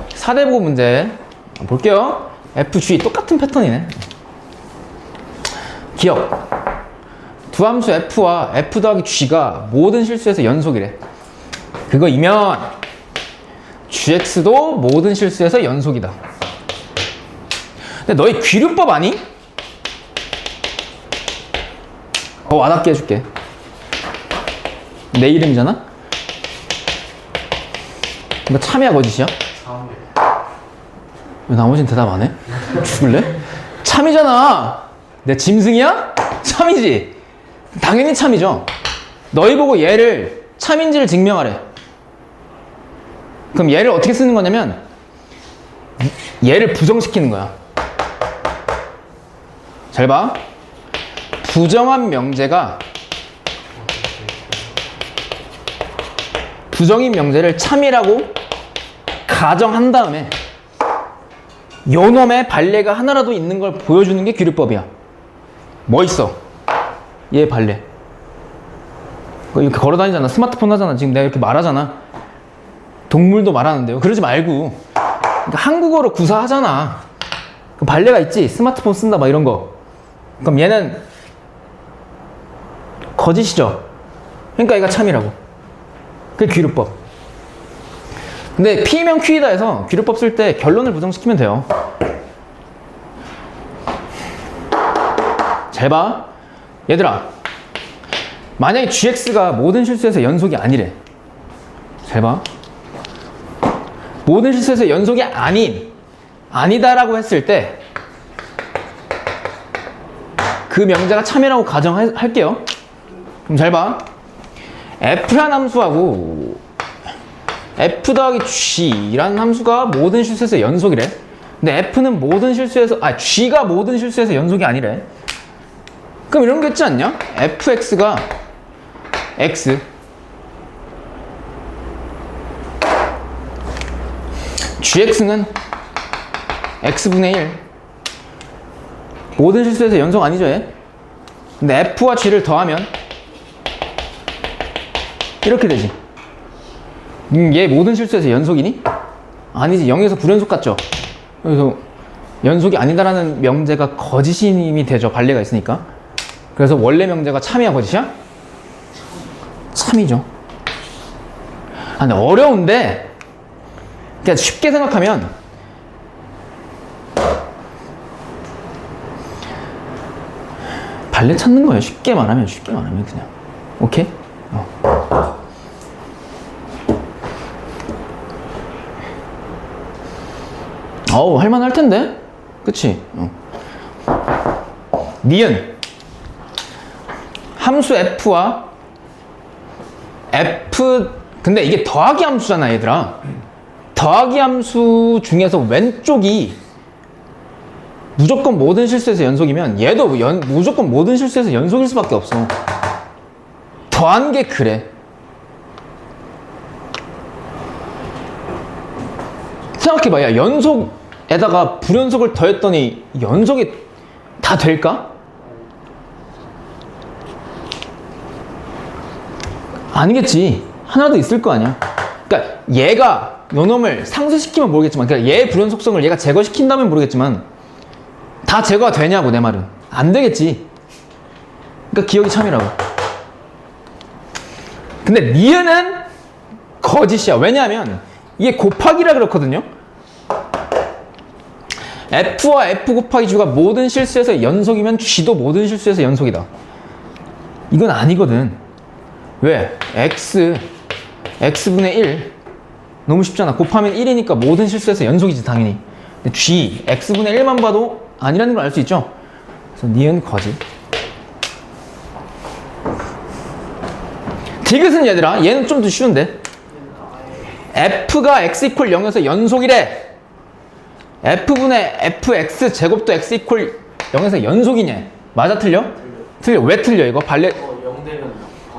S1: 4대 보고 문제 볼게요. FG 똑같은 패턴이네. 기억. 두 함수 F와 F 더하기 G가 모든 실수에서 연속이래. 그거이면 GX도 모든 실수에서 연속이다. 근데 너희 귀류법 아니? 와닿게 해줄게. 내 이름이잖아? 너 참이야 거짓이야? 왜 나머지는 대답 안 해? 죽을래? 참이잖아. 내 짐승이야? 참이지. 당연히 참이죠. 너희 보고 얘를 참인지를 증명하래. 그럼 얘를 어떻게 쓰는 거냐면 얘를 부정시키는 거야. 잘 봐. 부정한 명제가 부정인 명제를 참이라고 가정한 다음에 요놈의 발레가 하나라도 있는 걸 보여주는 게 귀류법이야. 뭐 있어? 얘 발레. 이렇게 걸어다니잖아. 스마트폰 하잖아. 지금 내가 이렇게 말하잖아. 동물도 말하는데요. 그러지 말고 그러니까 한국어로 구사하잖아. 그럼 발레가 있지. 스마트폰 쓴다 막 이런 거. 그럼 얘는 거짓이죠. 그러니까 얘가 참이라고. 그게 귀류법. 근데 P면 Q이다 해서 귀류법 쓸 때 결론을 부정시키면 돼요. 잘 봐. 얘들아, 만약에 GX가 모든 실수에서 연속이 아니래. 잘 봐. 모든 실수에서 연속이 아니다라고 했을 때 그 명제가 참이라고 가정할게요. 그럼 잘 봐. F라는 함수하고 F 더하기 G라는 함수가 모든 실수에서 연속이래. 근데 F는 모든 실수에서, G가 모든 실수에서 연속이 아니래. 그럼 이런 게 있지 않냐? fx가 x gx는 x분의 1 모든 실수에서 연속 아니죠 얘? 근데 f와 g를 더하면 이렇게 되지. 얘 모든 실수에서 연속이니? 아니지. 0에서 불연속 같죠? 그래서 연속이 아니다라는 명제가 거짓임이 되죠. 발레가 있으니까. 그래서 원래 명제가 참이야 거짓이야? 참이죠. 근데 어려운데 그냥 쉽게 생각하면 발레 찾는 거예요. 쉽게 말하면 그냥. 오케이? 할만할 텐데? 그치? 니은 함수 f와 f 근데 이게 더하기 함수잖아 얘들아. 더하기 함수 중에서 왼쪽이 무조건 모든 실수에서 연속이면 얘도 무조건 모든 실수에서 연속일 수밖에 없어. 더한 게 그래. 생각해봐. 야, 연속에다가 불연속을 더했더니 연속이 다 될까? 아니겠지. 하나도 있을 거 아니야. 그러니까 얘가 요놈을 상쇄시키면 모르겠지만, 그러니까 얘의 불연속성을 얘가 제거시킨다면 모르겠지만 다 제거가 되냐고. 내 말은 안 되겠지. 그러니까 기억이 참이라고. 근데 니은은 거짓이야. 왜냐하면 이게 곱하기라 그렇거든요. F와 F 곱하기 G가 모든 실수에서 연속이면 G도 모든 실수에서 연속이다. 이건 아니거든. 왜? X분의 1 너무 쉽잖아. 곱하면 1이니까 모든 실수에서 연속이지 당연히. 근데 G, X분의 1만 봐도 아니라는 걸 알 수 있죠. 그래서 니은 거짓. 디귿은 얘들아, 얘는 좀 더 쉬운데. F가 X 이퀄 0에서 연속이래. F분의 Fx 제곱도 X 이퀄 0에서 연속이냐? 맞아 틀려? 틀려. 왜 틀려 이거? 발레
S2: 0 되면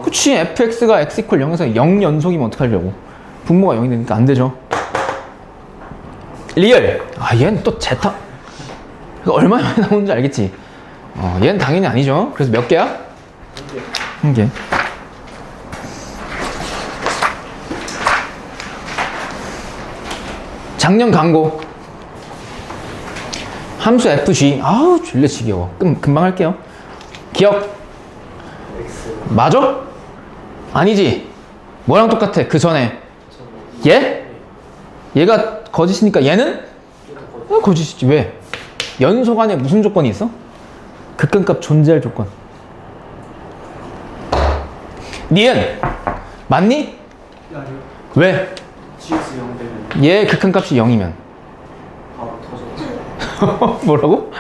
S1: 그치. fx가 x 이퀄 0에서 0 연속이면 어떡하려고. 분모가 0이 되니까 안 되죠. 리얼. 아, 얘는 또 제타. 이거 얼마나 많이 나오는지 알겠지? 얘는 당연히 아니죠. 그래서 몇 개야? 한 개. 작년 광고. 함수 fg. 아우, 졸려 지겨워. 금방 할게요. 기억. 맞아? 아니지. 뭐랑 똑같아? 그 전에. 얘? 얘가 거짓이니까 얘는? 거짓이지. 왜? 연속 안에 무슨 조건이 있어? 극한값 존재할 조건. 니은 맞니?
S2: 아니요.
S1: 왜?
S2: GX 0 되면
S1: 얘 극한값이 0이면
S2: 바로 터져.
S1: 뭐라고?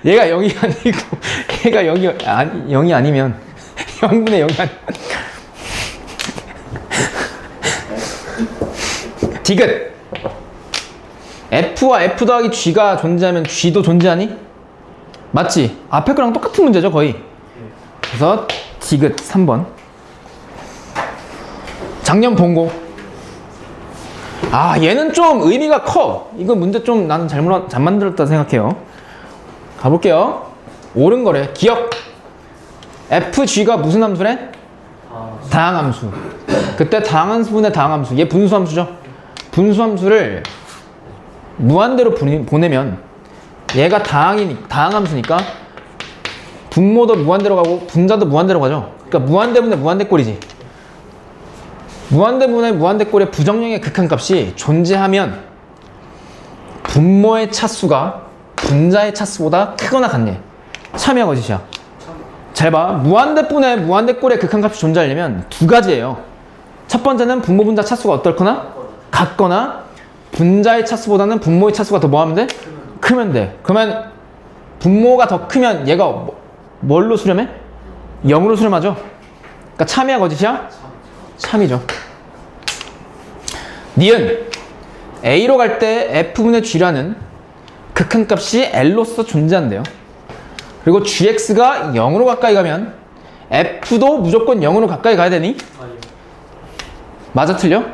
S1: 얘가 0이 아니고 얘가 0이 아니면 0분의 0이 아니면 디귿. F와 F 더하기 G가 존재하면 G도 존재하니? 맞지? 앞에 거랑 똑같은 문제죠 거의. 그래서 디귿 3번. 작년 본고. 아, 얘는 좀 의미가 커. 이거 문제 좀 나는 잘 만들었다 생각해요. 가볼게요. 옳은 거래. 기억. FG가 무슨 함수래? 다항함수. 그때 다항함수분의 다항함수. 얘 분수함수죠. 분수함수를 무한대로 보내면 얘가 다항함수니까 분모도 무한대로 가고 분자도 무한대로 가죠. 그러니까 무한대분의 무한대꼴이지. 무한대분의 무한대꼴의 부정형의 극한값이 존재하면 분모의 차수가 분자의 차수보다 크거나 같네. 참이야 거짓이야? 잘 봐. 무한대분의 무한대꼴의 극한값이 존재하려면 두 가지예요. 첫 번째는 분모 분자 차수가 어떻거나 같거나 분자의 차수보다는 분모의 차수가 더 뭐 하면 돼? 크면 돼. 그러면 분모가 더 크면 얘가 뭘로 수렴해? 0으로 수렴하죠? 그러니까 참이야 거짓이야? 참이죠. 니은 A로 갈 때 F분의 G라는 극한값이 L로서 존재한대요. 그리고 GX가 0으로 가까이 가면 F도 무조건 0으로 가까이 가야 되니?
S2: 아니요.
S1: 맞아 틀려?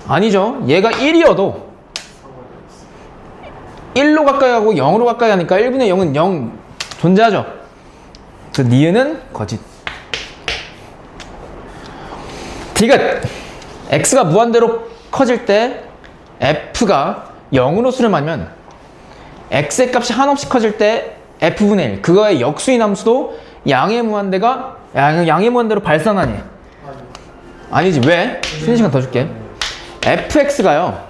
S1: 아니죠. 얘가 1이어도 1로 가까이 가고 0으로 가까이 가니까 1분의 0은 0 존재하죠. 그 니은은 거짓. 디귿. X가 무한대로 커질 때 F가 0으로 수렴하면 X의 값이 한없이 커질 때 F분의 1. 그거의 역수인 함수도 양의 무한대로 발산하니? 아니지. 왜? 쉬는 시간 더 줄게. fx가요.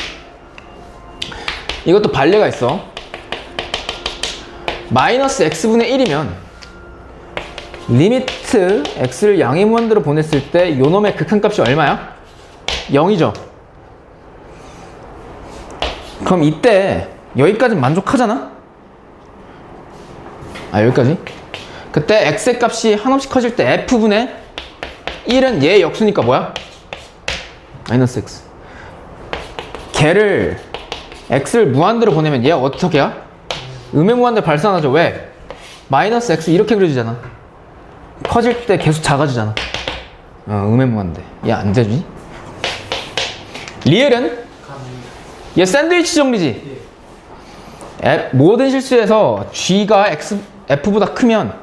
S1: 이것도 반례가 있어. 마이너스 x분의 1이면 리미트 x를 양의 무한대로 보냈을 때 요놈의 극한값이 얼마야? 0이죠. 그럼 이때 여기까지 만족하잖아? 아, 여기까지? 그때 x의 값이 한없이 커질 때 f분의 1은 얘의 역수니까 뭐야? 마이너스 x. 걔를 x를 무한대로 보내면 얘가 어떻게 야? 음의 무한대 발산하죠. 왜? 마이너스 x 이렇게 그려지잖아. 커질 때 계속 작아지잖아. 음의 무한대. 얘 안 되지? 리엘은? 얘 샌드위치 정리지? 모든 실수에서 g가 f보다 크면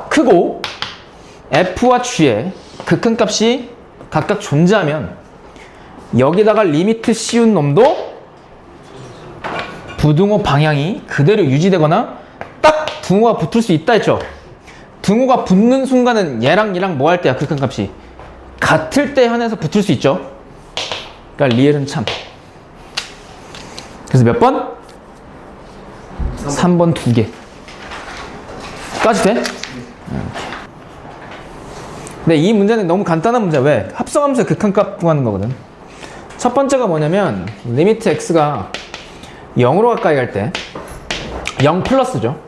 S1: 크고 f와 g의 극한값이 각각 존재하면 여기다가 리미트 씌운 놈도 부등호 방향이 그대로 유지되거나 딱 등호가 붙을 수 있다 했죠. 등호가 붙는 순간은 얘랑 뭐 할 때야? 극한값이 같을 때 한해서 붙을 수 있죠. 그러니까 리엘은 참. 그래서 몇 번? 3번 2개 까지 돼? 근데 이 문제는 너무 간단한 문제야. 왜? 합성함수의 극한값 구하는 거거든. 첫 번째가 뭐냐면 리미트 x가 0으로 가까이 갈 때 0 플러스죠.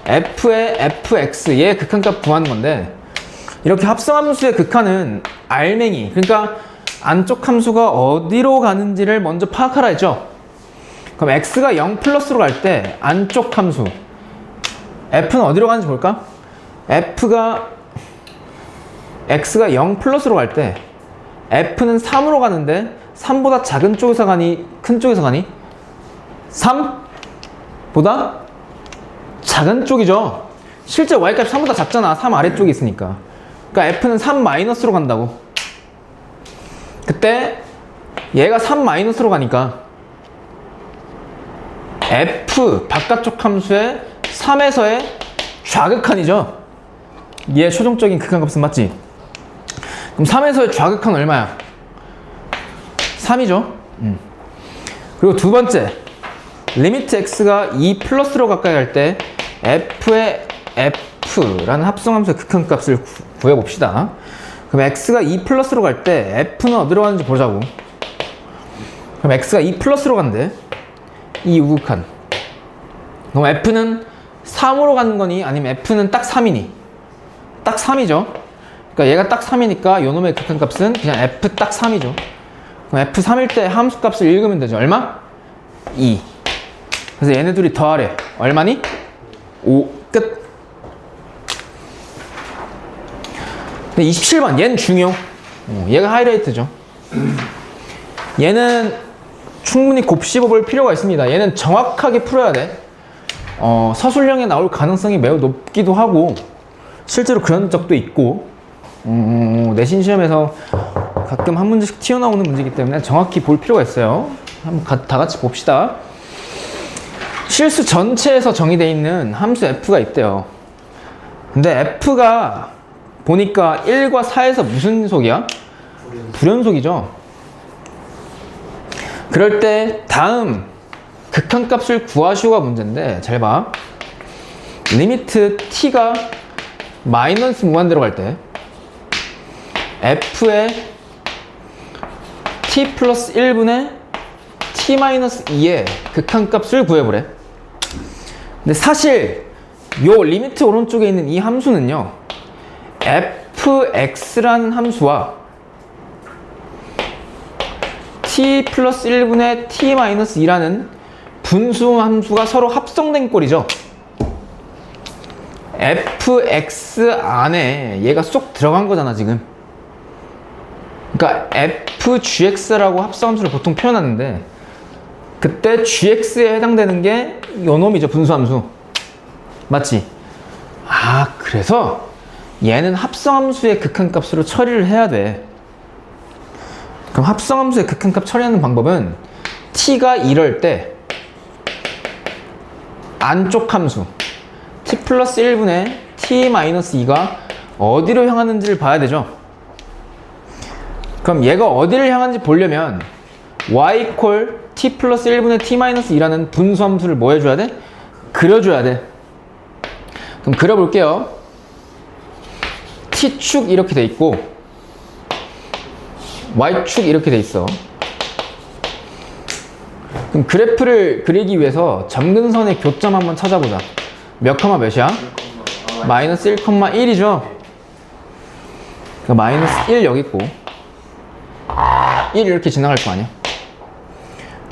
S1: f의 fx 얘의 극한값 구하는 건데, 이렇게 합성함수의 극한은 알맹이, 그러니까 안쪽 함수가 어디로 가는지를 먼저 파악하라 했죠. 그럼 x가 0 플러스로 갈 때 안쪽 함수 f는 어디로 가는지 볼까? f가 x가 0 플러스로 갈 때 f는 3으로 가는데 3보다 작은 쪽에서 가니 큰 쪽에서 가니? 3보다 작은 쪽이죠. 실제 y값이 3보다 작잖아. 3 아래쪽에 있으니까. 그러니까 f는 3 마이너스로 간다고. 그때 얘가 3 마이너스로 가니까 f 바깥쪽 함수의 3에서의 좌극한이죠. 얘 최종적인 극한값은 맞지? 그럼 3에서의 좌극한 얼마야? 3이죠. 그리고 두 번째, 리미트 x가 2 플러스로 가까이 갈 때 f의 f라는 합성함수의 극한값을 구해봅시다. 그럼 x가 2 플러스로 갈 때 f는 어디로 가는지 보자고. 그럼 x가 2 플러스로 간대. 이 우극한. 그럼 f는 3으로 가는 거니 아니면 f는 딱 3이니? 딱 3이죠. 그러니까 얘가 딱 3이니까 요놈의 극한값은 그냥 f 딱 3이죠. 그럼 f 3일 때 함수값을 읽으면 되죠. 얼마? 2. 그래서 얘네 둘이 더하래. 얼마니? 5. 끝. 근데 27번 얘는 중요. 얘가 하이라이트죠. 얘는 충분히 곱씹어 볼 필요가 있습니다. 얘는 정확하게 풀어야 돼. 서술형에 나올 가능성이 매우 높기도 하고 실제로 그런 적도 있고 내신 시험에서 가끔 한 문제씩 튀어나오는 문제이기 때문에 정확히 볼 필요가 있어요. 한번 다 같이 봅시다. 실수 전체에서 정의되어 있는 함수 f가 있대요. 근데 f가 보니까 1과 4에서 무슨 속이야? 불연속이죠. 그럴 때 다음 극한값을 구하시오가 문제인데 잘 봐. 리미트 t가 마이너스 무한대로 갈 때 f의 t 플러스 1분의 t 마이너스 2의 극한값을 구해보래. 근데 사실 요 리미트 오른쪽에 있는 이 함수는요 fx라는 함수와 t 플러스 1분의 t 마이너스 2라는 분수 함수가 서로 합성된 꼴이죠. fx 안에 얘가 쏙 들어간 거잖아 지금. 그러니까 fgx라고 합성함수를 보통 표현하는데 그때 gx에 해당되는 게 요놈이죠. 분수함수 맞지? 아 그래서 얘는 합성함수의 극한값으로 처리를 해야 돼. 그럼 합성함수의 극한값 처리하는 방법은 t가 이럴 때 안쪽 함수 t 플러스 1분의 t 마이너스 2가 어디로 향하는지를 봐야 되죠. 그럼 얘가 어디를 향하는지 보려면 y 콜 t 플러스 1분의 t 마이너스 2라는 분수함수를 뭐 해줘야 돼? 그려줘야 돼. 그럼 그려볼게요. t축 이렇게 돼 있고 y축 이렇게 돼 있어. 그럼 그래프를 그리기 위해서 점근선의 교점 한번 찾아보자. 몇 컴마 몇이야? 마이너스 1,1이죠. 그러니까 마이너스 1 여기 있고 1 이렇게 지나갈 거 아니야.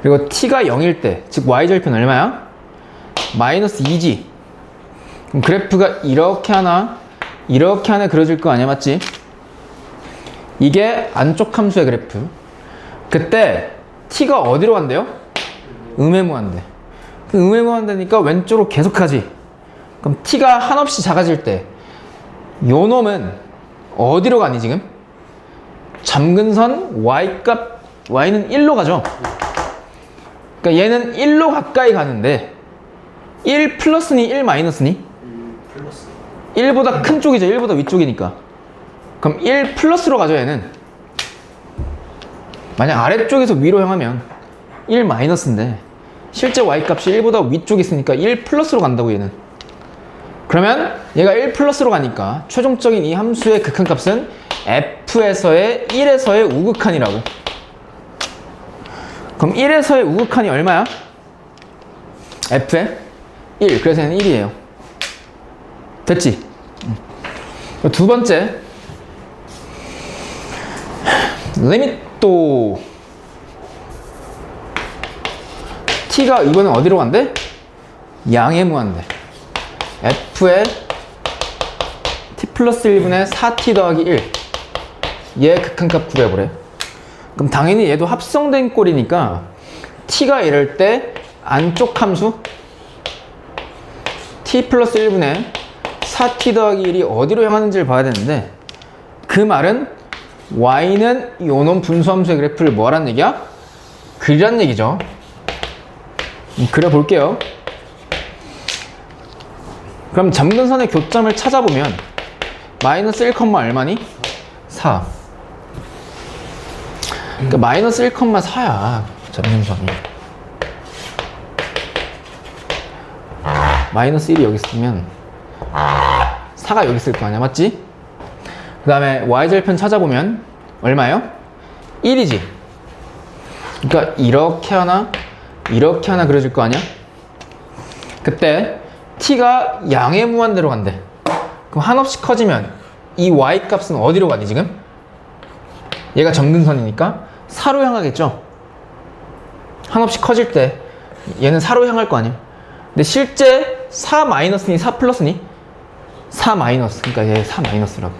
S1: 그리고 t가 0일 때, 즉 y절편 얼마야? 마이너스 2지. 그럼 그래프가 이렇게 하나 그려질 거 아니야, 맞지? 이게 안쪽 함수의 그래프. 그때 t가 어디로 간대요? 음해무한대. 그 음해무한대니까 왼쪽으로 계속 가지. 그럼 t가 한없이 작아질 때 요 놈은 어디로 가니 지금? 점근선 y는 1로 가죠. 그러니까 얘는 1로 가까이 가는데 1 플러스니 1 마이너스니?
S2: 플러스.
S1: 1보다 큰 쪽이죠. 1보다 위쪽이니까. 그럼 1 플러스로 가죠 얘는. 만약 아래쪽에서 위로 향하면 1 마이너스인데 실제 y값이 1보다 위쪽에 있으니까 1 플러스로 간다고 얘는. 그러면 얘가 1 플러스로 가니까 최종적인 이 함수의 극한값은 f에서의 1에서의 우극한이라고. 그럼 1에서의 우극한이 얼마야? f의 1. 그래서 얘는 1이에요. 됐지? 두 번째 리밋도 t가 이번엔 어디로 간대? 양해무한대. f의 t 플러스 1분의 4t 더하기 1 얘 극한값 구해보래. 그럼 당연히 얘도 합성된 꼴이니까 t가 이럴 때 안쪽 함수 t 플러스 1분의 4t 더하기 1이 어디로 향하는지를 봐야 되는데, 그 말은 y는 요놈 분수함수의 그래프를 뭐라는 얘기야? 그리란 얘기죠. 그려볼게요. 그럼 점근선의 교점을 찾아보면 마이너스 1, 얼마니? 4. 그러니까 마이너스 1,4야 점근선이. 마이너스 1이 여기 있으면 4가 여기 있을 거 아니야, 맞지? 그 다음에 y절편 찾아보면 얼마예요? 1이지. 그러니까 이렇게 하나 그려질 거 아니야? 그때 t가 양의 무한대로 간대. 그럼 한없이 커지면 이 y 값은 어디로 가니 지금? 얘가 점근선이니까 4로 향하겠죠? 한없이 커질 때 얘는 4로 향할 거 아니야? 근데 실제 4 마이너스니 4 플러스니? 4 마이너스. 그러니까 얘 4 마이너스라고.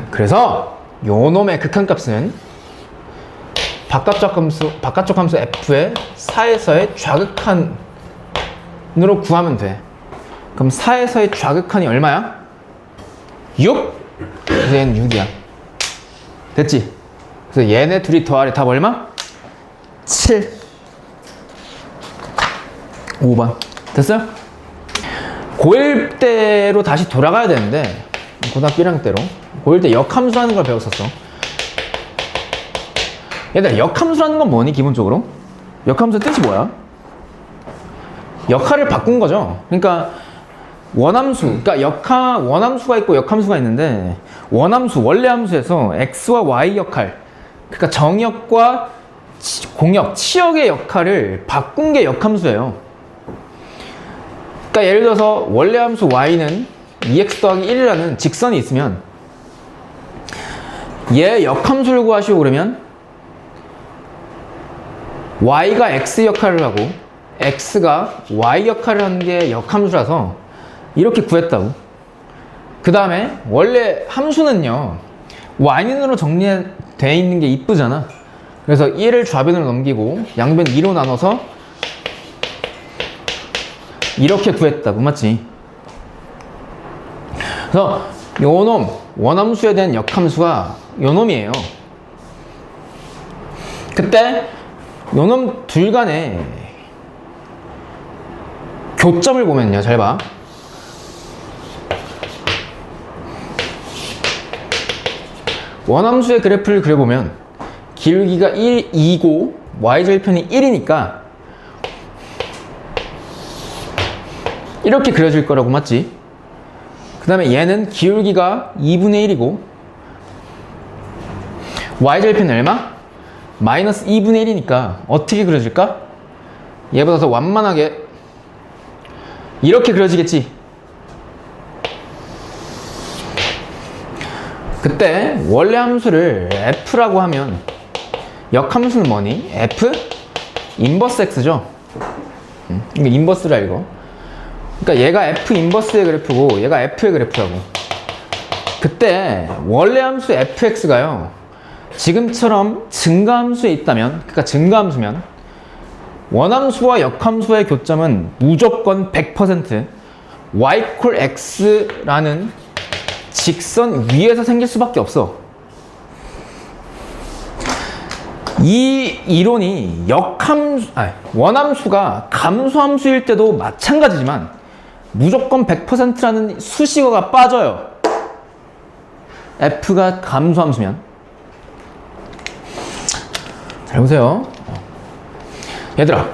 S1: 그래서 요 놈의 극한값은 바깥쪽 함수 f의 4에서의 좌극한으로 구하면 돼. 그럼 4에서의 좌극한이 얼마야? 6? 그래서 얘는 6이야. 됐지? 그래서 얘네 둘이 더하래. 답 얼마? 7. 5번. 됐어요? 고1 때로 다시 돌아가야 되는데, 고등학교 1학년 때로. 고1 때 역함수라는 걸 배웠었어. 얘들아, 역함수라는 건 뭐니, 기본적으로? 역함수 뜻이 뭐야? 역할을 바꾼 거죠. 그러니까 원함수, 그러니까 원함수가 있고 역함수가 있는데, 원함수, 원래 함수에서 x와 y 역할, 그러니까 정역과 공역, 치역의 역할을 바꾼 게 역함수예요. 그러니까 예를 들어서 원래 함수 y는 2x 더하기 1이라는 직선이 있으면 얘 역함수를 구하시오 그러면 y가 x 역할을 하고 x가 y 역할을 하는 게 역함수라서 이렇게 구했다고. 그 다음에 원래 함수는요 y는으로 정리되어 있는 게 이쁘잖아. 그래서 1을 좌변으로 넘기고 양변 2로 나눠서 이렇게 구했다고, 맞지? 그래서 요놈 원함수에 대한 역함수가 요놈이에요. 그때 요놈 둘 간의 교점을 보면요, 잘 봐. 원함수의 그래프를 그려보면 기울기가 2고 y절편이 1이니까 이렇게 그려질 거라고, 맞지? 그 다음에 얘는 기울기가 2분의 1이고 y절편 얼마? 마이너스 2분의 1이니까 어떻게 그려질까? 얘보다 더 완만하게 이렇게 그려지겠지? 그때 원래 함수를 f라고 하면 역함수는 뭐니? f? 인버스 x죠? 이거 인버스라 이거. 그러니까 얘가 f 인버스의 그래프고 얘가 f의 그래프라고. 그때 원래 함수 fx가요 지금처럼 증가함수에 있다면, 그러니까 증가함수면 원함수와 역함수의 교점은 무조건 100% y 콜 x라는 직선 위에서 생길 수밖에 없어. 이 이론이 원함수가 감소함수일 때도 마찬가지지만 무조건 100%라는 수식어가 빠져요. f가 감소함수면. 잘 보세요. 얘들아,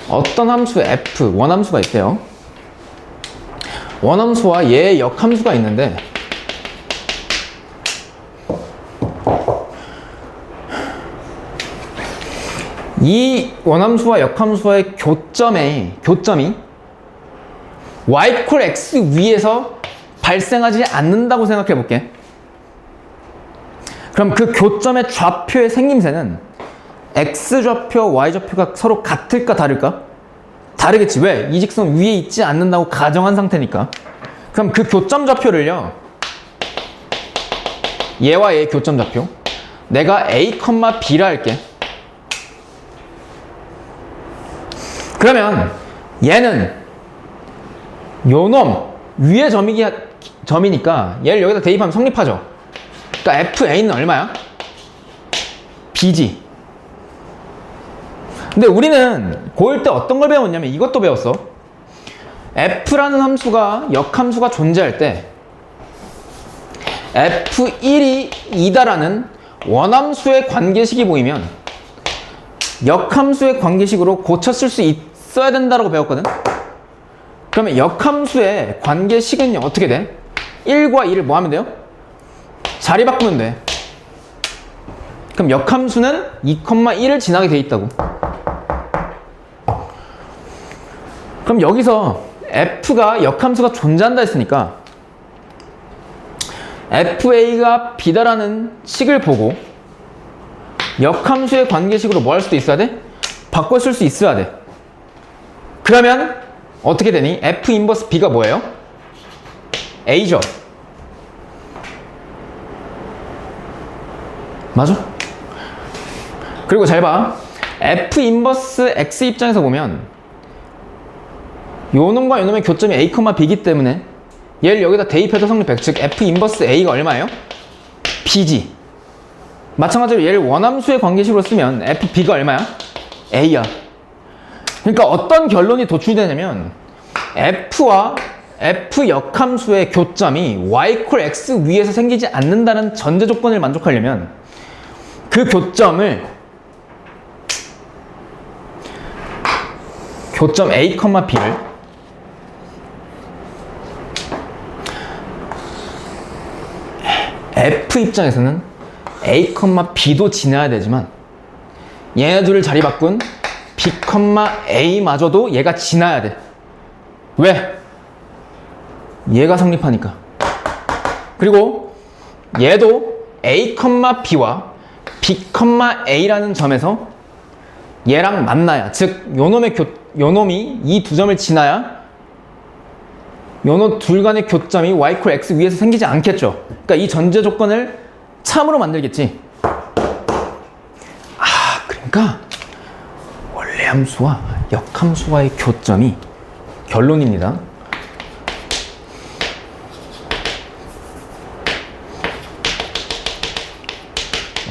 S1: 어떤 함수 f, 원함수가 있대요. 원함수와 얘의 역함수가 있는데 이 원함수와 역함수의 교점이 y 콜 x 위에서 발생하지 않는다고 생각해 볼게. 그럼 그 교점의 좌표의 생김새는 x좌표, y좌표가 서로 같을까 다를까? 다르겠지. 왜? 이 직선 위에 있지 않는다고 가정한 상태니까. 그럼 그 교점 좌표를요, 얘와 얘의 교점 좌표, 내가 A, B라 할게. 그러면 얘는 요놈 위에 점이니까 얘를 여기다 대입하면 성립하죠. 그러니까 FA는 얼마야? B지. 근데 우리는 고1 때 어떤 걸 배웠냐면 이것도 배웠어. F라는 함수가 역함수가 존재할 때 F1이 2다라는 원함수의 관계식이 보이면 역함수의 관계식으로 고쳤을 수 있어야 된다고 배웠거든. 그러면 역함수의 관계식은 어떻게 돼? 1과 2를 뭐 하면 돼요? 자리 바꾸면 돼. 그럼 역함수는 2,1을 지나게 돼 있다고. 그럼 여기서 F가 역함수가 존재한다 했으니까 FA가 B다라는 식을 보고 역함수의 관계식으로 뭐 할 수도 있어야 돼? 바꿔 쓸 수 있어야 돼. 그러면 어떻게 되니? F 인버스 B가 뭐예요? A죠. 맞아? 그리고 잘 봐. F 인버스 X 입장에서 보면 요놈과 요놈의 교점이 A, B이기 때문에 얘를 여기다 대입해서 성립해. 즉 F 인버스 A가 얼마예요? B지. 마찬가지로 얘를 원함수의 관계식으로 쓰면 FB가 얼마야? A야. 그러니까 어떤 결론이 도출되냐면 F와 F 역함수의 교점이 Y 콜 X 위에서 생기지 않는다는 전제 조건을 만족하려면 그 교점을 교점 A, B를 F 입장에서는 A, B도 지나야 되지만 얘네들을 자리 바꾼 B, A마저도 얘가 지나야 돼. 왜? 얘가 성립하니까. 그리고 얘도 A, B와 B, A라는 점에서 얘랑 만나야, 즉 요놈이 이 두 점을 지나야 요놈 둘 간의 교점이 Y 콜 X 위에서 생기지 않겠죠. 그러니까 이 전제 조건을 참으로 만들겠지. 그러니까 원래 함수와 역함수와의 교점이 결론입니다.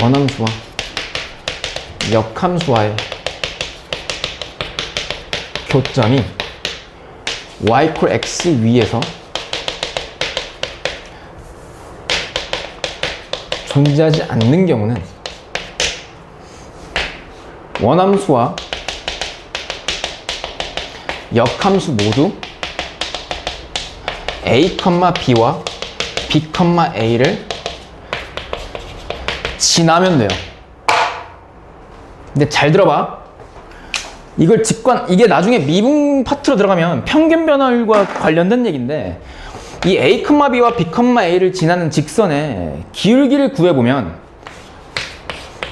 S1: 원함수와 역함수와의 교점이 Y 콜 X 위에서 존재하지 않는 경우는 원함수와 역함수 모두 A, B와 B, A를 지나면 돼요. 근데 잘 들어봐. 이게 나중에 미분 파트로 들어가면 평균 변화율과 관련된 얘기인데, 이 A, B와 B, A를 지나는 직선의 기울기를 구해보면,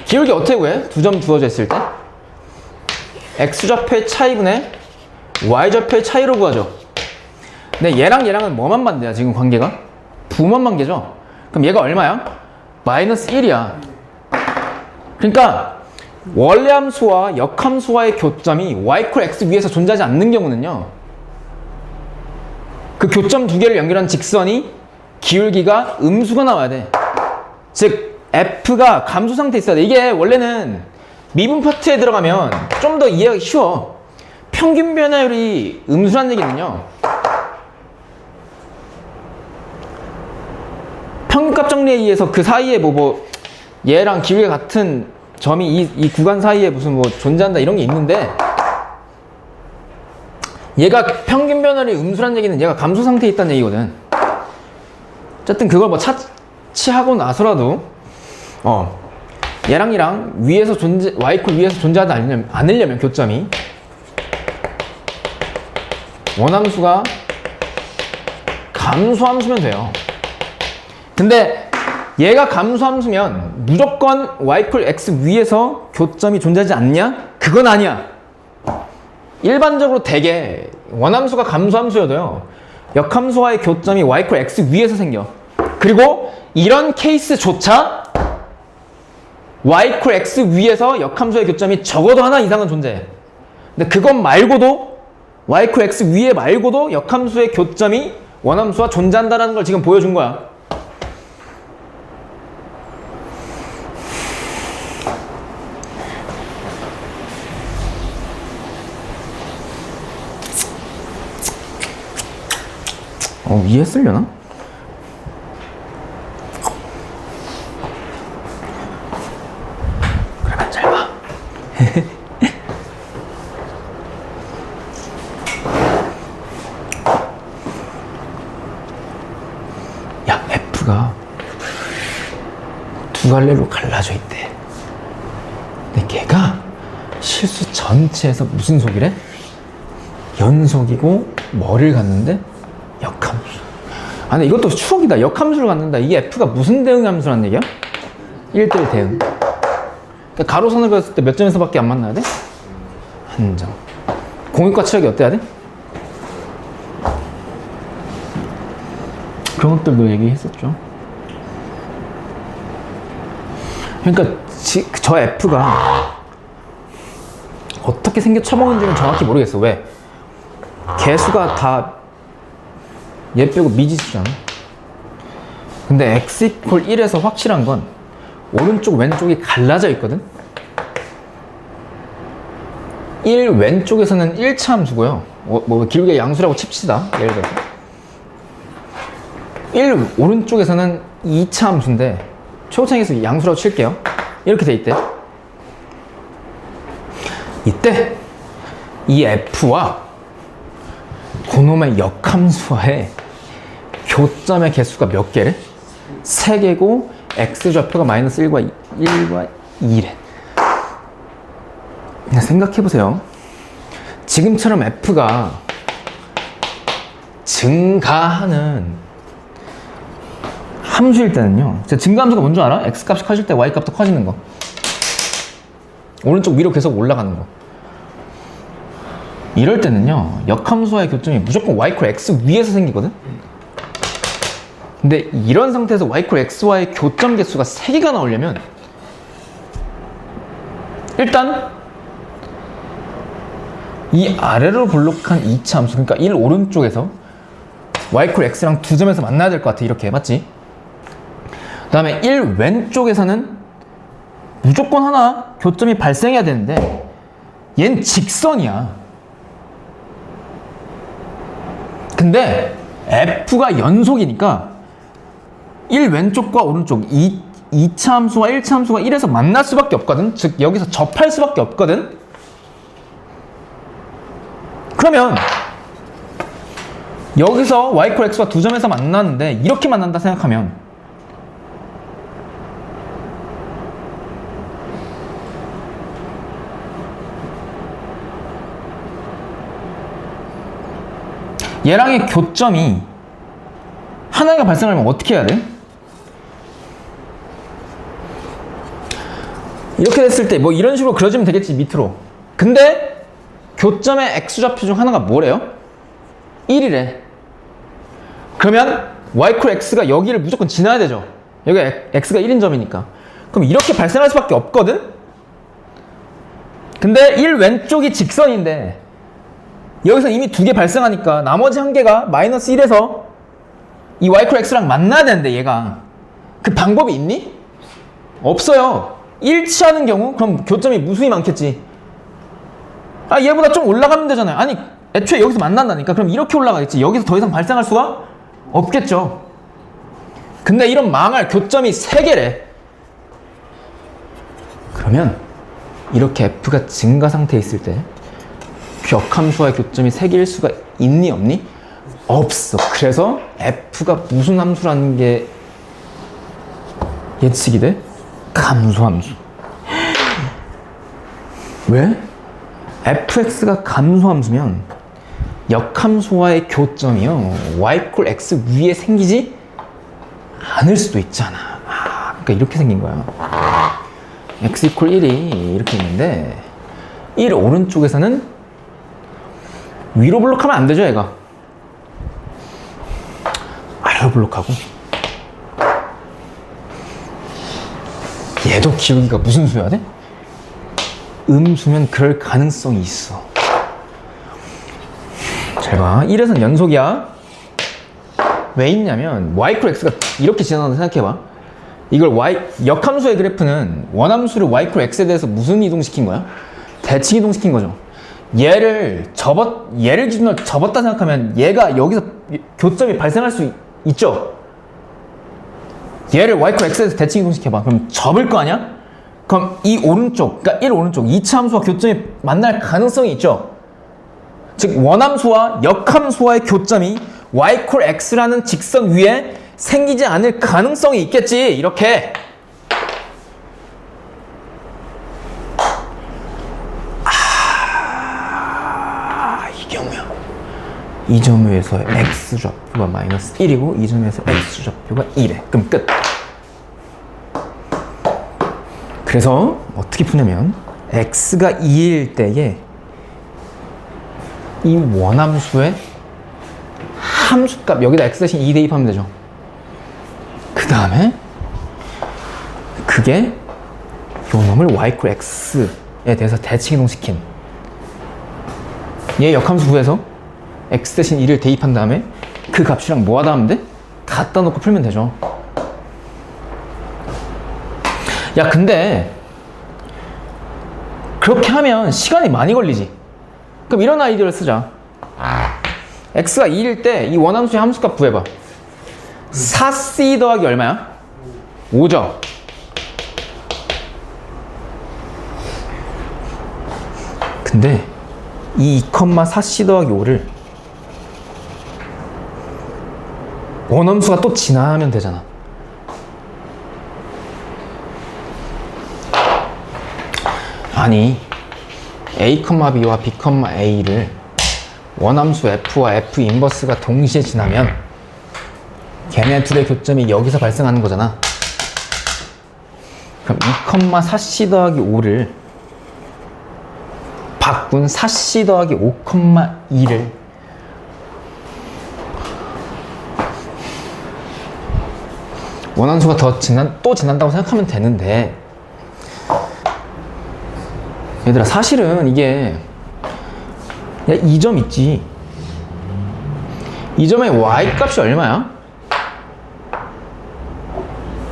S1: 기울기 어떻게 구해? 두 점 두어져 있을 때 X좌표의 차이분의 Y좌표의 차이로 구하죠. 근데 얘랑은 뭐만 반대야 지금 관계가? 부만 관계죠. 그럼 얘가 얼마야? 마이너스 1이야. 그러니까 원래 함수와 역함수와의 교점이 Y 콜 X 위에서 존재하지 않는 경우는요, 그 교점 두 개를 연결한 직선이 기울기가 음수가 나와야 돼. 즉 F가 감소 상태에 있어야 돼. 이게 원래는 미분 파트에 들어가면 좀 더 이해하기 쉬워. 평균 변화율이 음수란 얘기는요, 평균값 정리에 의해서 그 사이에 얘랑 기울기가 같은 점이 이 구간 사이에 무슨 존재한다 이런 게 있는데, 얘가 평균 변화율이 음수란 얘기는 얘가 감소 상태에 있다는 얘기거든. 어쨌든 그걸 차치하고 나서라도 얘랑 위에서 Y콜 위에서 존재하지 않으려면 교점이 원함수가 감소함수면 돼요. 근데 얘가 감소함수면 무조건 Y콜 X 위에서 교점이 존재하지 않냐? 그건 아니야. 일반적으로 대개 원함수가 감소함수여도요, 역함수와의 교점이 y equal x 위에서 생겨. 그리고 이런 케이스조차 y equal x 위에서 역함수의 교점이 적어도 하나 이상은 존재해. 근데 그것 말고도 y equal x 위에 말고도 역함수의 교점이 원함수와 존재한다는 걸 지금 보여준 거야. 이해했으려나? 그러면 잘 봐. 야, F가 두 갈래로 갈라져 있대. 근데 걔가 실수 전체에서 무슨 속이래? 연속이고 뭐를 갖는데? 역함수. 아니 이것도 추억이다. 역함수를 갖는다. 이게 F가 무슨 대응의 함수라는 얘기야? 1대1 대응. 그러니까 가로선을 그렸을 때 몇 점에서 밖에 안 만나야 돼? 한 점. 공익과 치역이 어때야 돼? 그런 것들도 얘기했었죠. 그러니까 저 F가 어떻게 생겨 처먹은지는 정확히 모르겠어. 왜? 개수가 다 얘 빼고 미지수잖아. 근데 x equal 1에서 확실한 건 오른쪽 왼쪽이 갈라져 있거든. 1 왼쪽에서는 1차 함수고요. 뭐 길게 양수라고 칩시다. 예를 들어서 1 오른쪽에서는 2차 함수인데 최고창에서 양수라고 칠게요. 이렇게 돼 있대. 이때 이 F와 그놈의 역함수와의 교점의 개수가 몇 개래? 3개고 x좌표가 마이너스 1과 2래. 그냥 생각해보세요. 지금처럼 F가 증가하는 함수일 때는요. 증가함수가 뭔 줄 알아? x값이 커질 때 y값도 커지는 거. 오른쪽 위로 계속 올라가는 거. 이럴 때는요. 역함수와의 교점이 무조건 y equal x 위에서 생기거든? 근데 이런 상태에서 y equal x와의 교점 개수가 3개가 나오려면 일단 이 아래로 볼록한 2차 함수, 그러니까 1 오른쪽에서 y equal x랑 두 점에서 만나야 될 것 같아. 이렇게 맞지? 그 다음에 1 왼쪽에서는 무조건 하나 교점이 발생해야 되는데 얘는 직선이야. 근데 F가 연속이니까 1 왼쪽과 오른쪽 2차 함수와 1차 함수가 1에서 만날 수밖에 없거든. 즉 여기서 접할 수밖에 없거든. 그러면 여기서 y equal x와 두 점에서 만났는데 이렇게 만난다 생각하면 얘랑의 교점이 하나가 발생하려면 어떻게 해야 돼? 이렇게 됐을 때 뭐 이런 식으로 그려지면 되겠지, 밑으로. 근데 교점의 x좌표 중 하나가 뭐래요? 1이래. 그러면 y equal x가 여기를 무조건 지나야 되죠. 여기가 x가 1인 점이니까. 그럼 이렇게 발생할 수밖에 없거든? 근데 1 왼쪽이 직선인데 여기서 이미 2개 발생하니까 나머지 한 개가 마이너스 1에서 이 y equal x랑 만나야 되는데 얘가 그 방법이 있니? 없어요. 일치하는 경우 그럼 교점이 무수히 많겠지. 아 얘보다 좀 올라가면 되잖아요. 아니 애초에 여기서 만난다니까. 그럼 이렇게 올라가겠지. 여기서 더 이상 발생할 수가 없겠죠. 근데 이런 망할 교점이 3개래. 그러면 이렇게 f가 증가 상태에 있을 때 역함수와의 교점이 3개일 수가 있니 없니? 없어. 그래서 f가 무슨 함수라는 게 예측이 돼? 감소함수. 왜? fx가 감소함수면 역함수와의 교점이요 y equal x 위에 생기지 않을 수도 있잖아. 그러니까 이렇게 생긴 거야. x equal 1이 이렇게 있는데 1 오른쪽에서는 위로 블록하면 안 되죠, 얘가. 블록하고 얘도 기울기가 무슨 수여야 돼? 음수면 그럴 가능성이 있어. 잘 봐. 1에서는 연속이야. 왜 있냐면 y 콜 x가 이렇게 지나간다 생각해봐. 이걸 역함수의 그래프는 원함수를 y 콜 x에 대해서 무슨 이동시킨 거야? 대칭 이동시킨 거죠. 얘를 기준으로 접었다 생각하면 얘가 여기서 교점이 발생할 수 있죠. 얘를 y 콜 x에서 대칭 이동시켜봐. 그럼 접을 거 아니야? 그럼 이 오른쪽, 그러니까 1 오른쪽 2차 함수와 교점이 만날 가능성이 있죠. 즉 원함수와 역함수와의 교점이 y 콜 x라는 직선 위에 생기지 않을 가능성이 있겠지. 이렇게. 이 경우야. 이 점에서 x좌표가 마이너스 1이고 이 점에서 x좌표가 1에. 그럼 끝. 그래서 어떻게 푸냐면 x가 2일 때에 이 원함수의 함수값 여기다 x 대신 2 대입하면 되죠. 그 다음에 그게 요 놈을 y 콜 x에 대해서 대칭 이동시킨 얘 역함수 구해서 x 대신 2를 대입한 다음에 그 값이랑 뭐 하다 하면 돼? 갖다 놓고 풀면 되죠. 야 근데 그렇게 하면 시간이 많이 걸리지. 그럼 이런 아이디어를 쓰자. x가 2일 때 이 원함수의 함수값 구해봐. 4c 더하기 얼마야? 5죠. 근데 이 2,4c 더하기 5를 원함수가 또 지나면 되잖아. 아니 a, b와 b, a를 원함수 f와 f 인버스가 동시에 지나면 걔네 둘의 교점이 여기서 발생하는 거잖아. 그럼 2,4c 더하기 5를 바꾼 4c 더하기 5,2를 원함수가 또 지난다고 생각하면 되는데, 얘들아 사실은 이게 이 점 있지. 이 점의 y 값이 얼마야?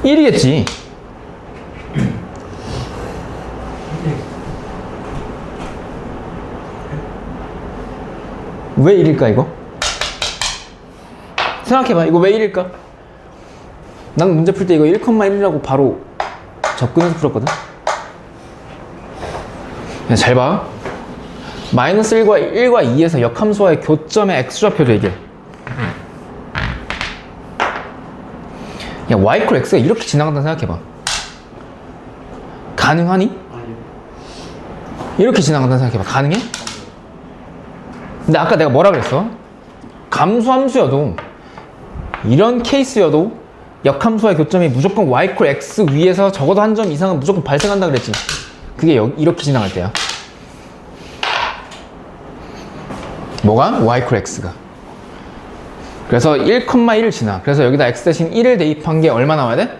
S1: 1이겠지. 왜 1일까 이거? 생각해봐. 이거 왜 1일까? 난 문제 풀 때 이거 1,1이라고 바로 접근해서 풀었거든. 잘 봐. 마이너스 1과 2에서 역함수와의 교점의 x좌표도 이게. 야, y 콜 x가 이렇게 지나간다 생각해봐. 가능하니? 이렇게 지나간다 생각해봐. 가능해? 근데 아까 내가 뭐라 그랬어? 감수함수여도 이런 케이스여도 역함수와의 교점이 무조건 y 콜 x 위에서 적어도 한 점 이상은 무조건 발생한다 그랬지. 그게 이렇게 지나갈 때야. 뭐가? y 콜 x가. 그래서 1,1을 지나. 그래서 여기다 x 대신 1을 대입한 게 얼마 나와야 돼?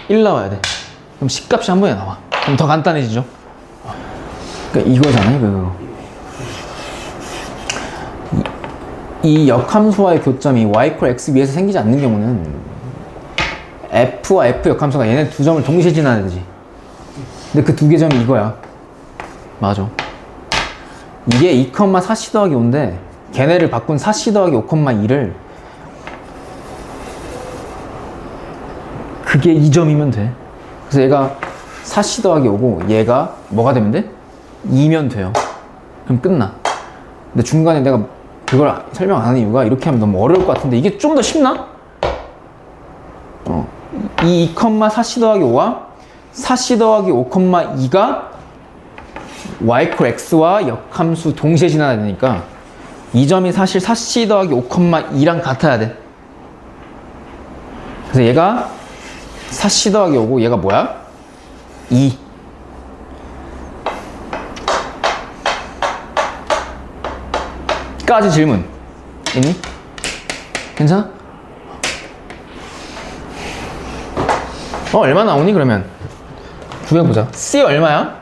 S1: 1 나와야 돼. 그럼 식값이 한 번에 나와. 그럼 더 간단해지죠. 그러니까 이거잖아요. 이 역함수와의 교점이 y 콜 x 위에서 생기지 않는 경우는 f와 f 역함수가 얘네 두 점을 동시에 지나야 되지. 근데 그 두 개 점이 이거야. 맞아. 이게 2,4c 더하기 5인데 걔네를 바꾼 4c 더하기 5,2를 그게 이 점이면 돼. 그래서 얘가 4c 더하기 5고 얘가 뭐가 되면 돼? 2면 돼요. 그럼 끝나. 근데 중간에 내가 그걸 설명 안 하는 이유가 이렇게 하면 너무 어려울 것 같은데 이게 좀 더 쉽나? 이 2,4c 더하기 5와 4c 더하기 5,2가 y 콜 x와 역함수 동시에 지나야 되니까 이 점이 사실 4c 더하기 5,2랑 같아야 돼. 그래서 얘가 4c 더하기 5고 얘가 뭐야? 2. 까지 질문 있니? 괜찮아? 얼마 나오니 그러면? 구해보자. C 얼마야?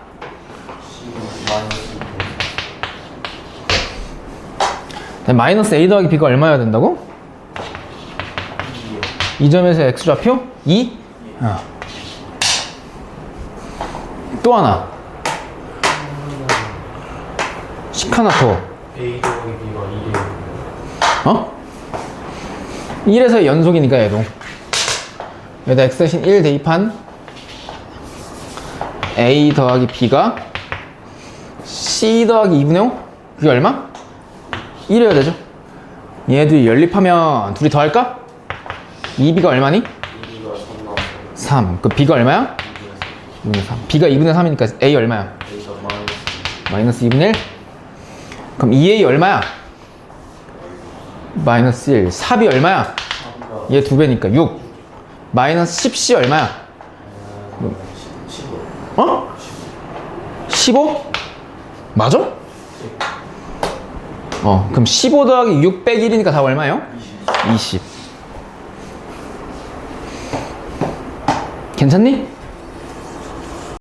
S1: 마이너스 A 더하기 B가 얼마여야 된다고? 2점에서 X좌표? 2? 또 하나. 식 하나 더.
S2: A 더하기 B가 2에
S1: 1에서의 연속이니까 얘도. 여기다 X 대신 1 대입한 A 더하기 B가 C 더하기 2분의 5? 그게 얼마? 1이어야 되죠. 얘들이 연립하면 둘이 더 할까? 2B가 얼마니?
S2: 2B가 3 나왔어.
S1: 3. 그 B가 얼마야? 2분의 3. B가 2분의 3이니까 A 얼마야?
S2: A가
S1: 마이너스 2분의 1? 그럼 2A 얼마야? 마이너스 1. 4B 얼마야?
S2: 3가
S1: 얘 2배니까 6. 마이너스 10C 얼마야?
S2: 15.
S1: 15? 맞아? 그럼 15 더하기 6 빼기 1이니까 답 얼마예요? 20. 괜찮니?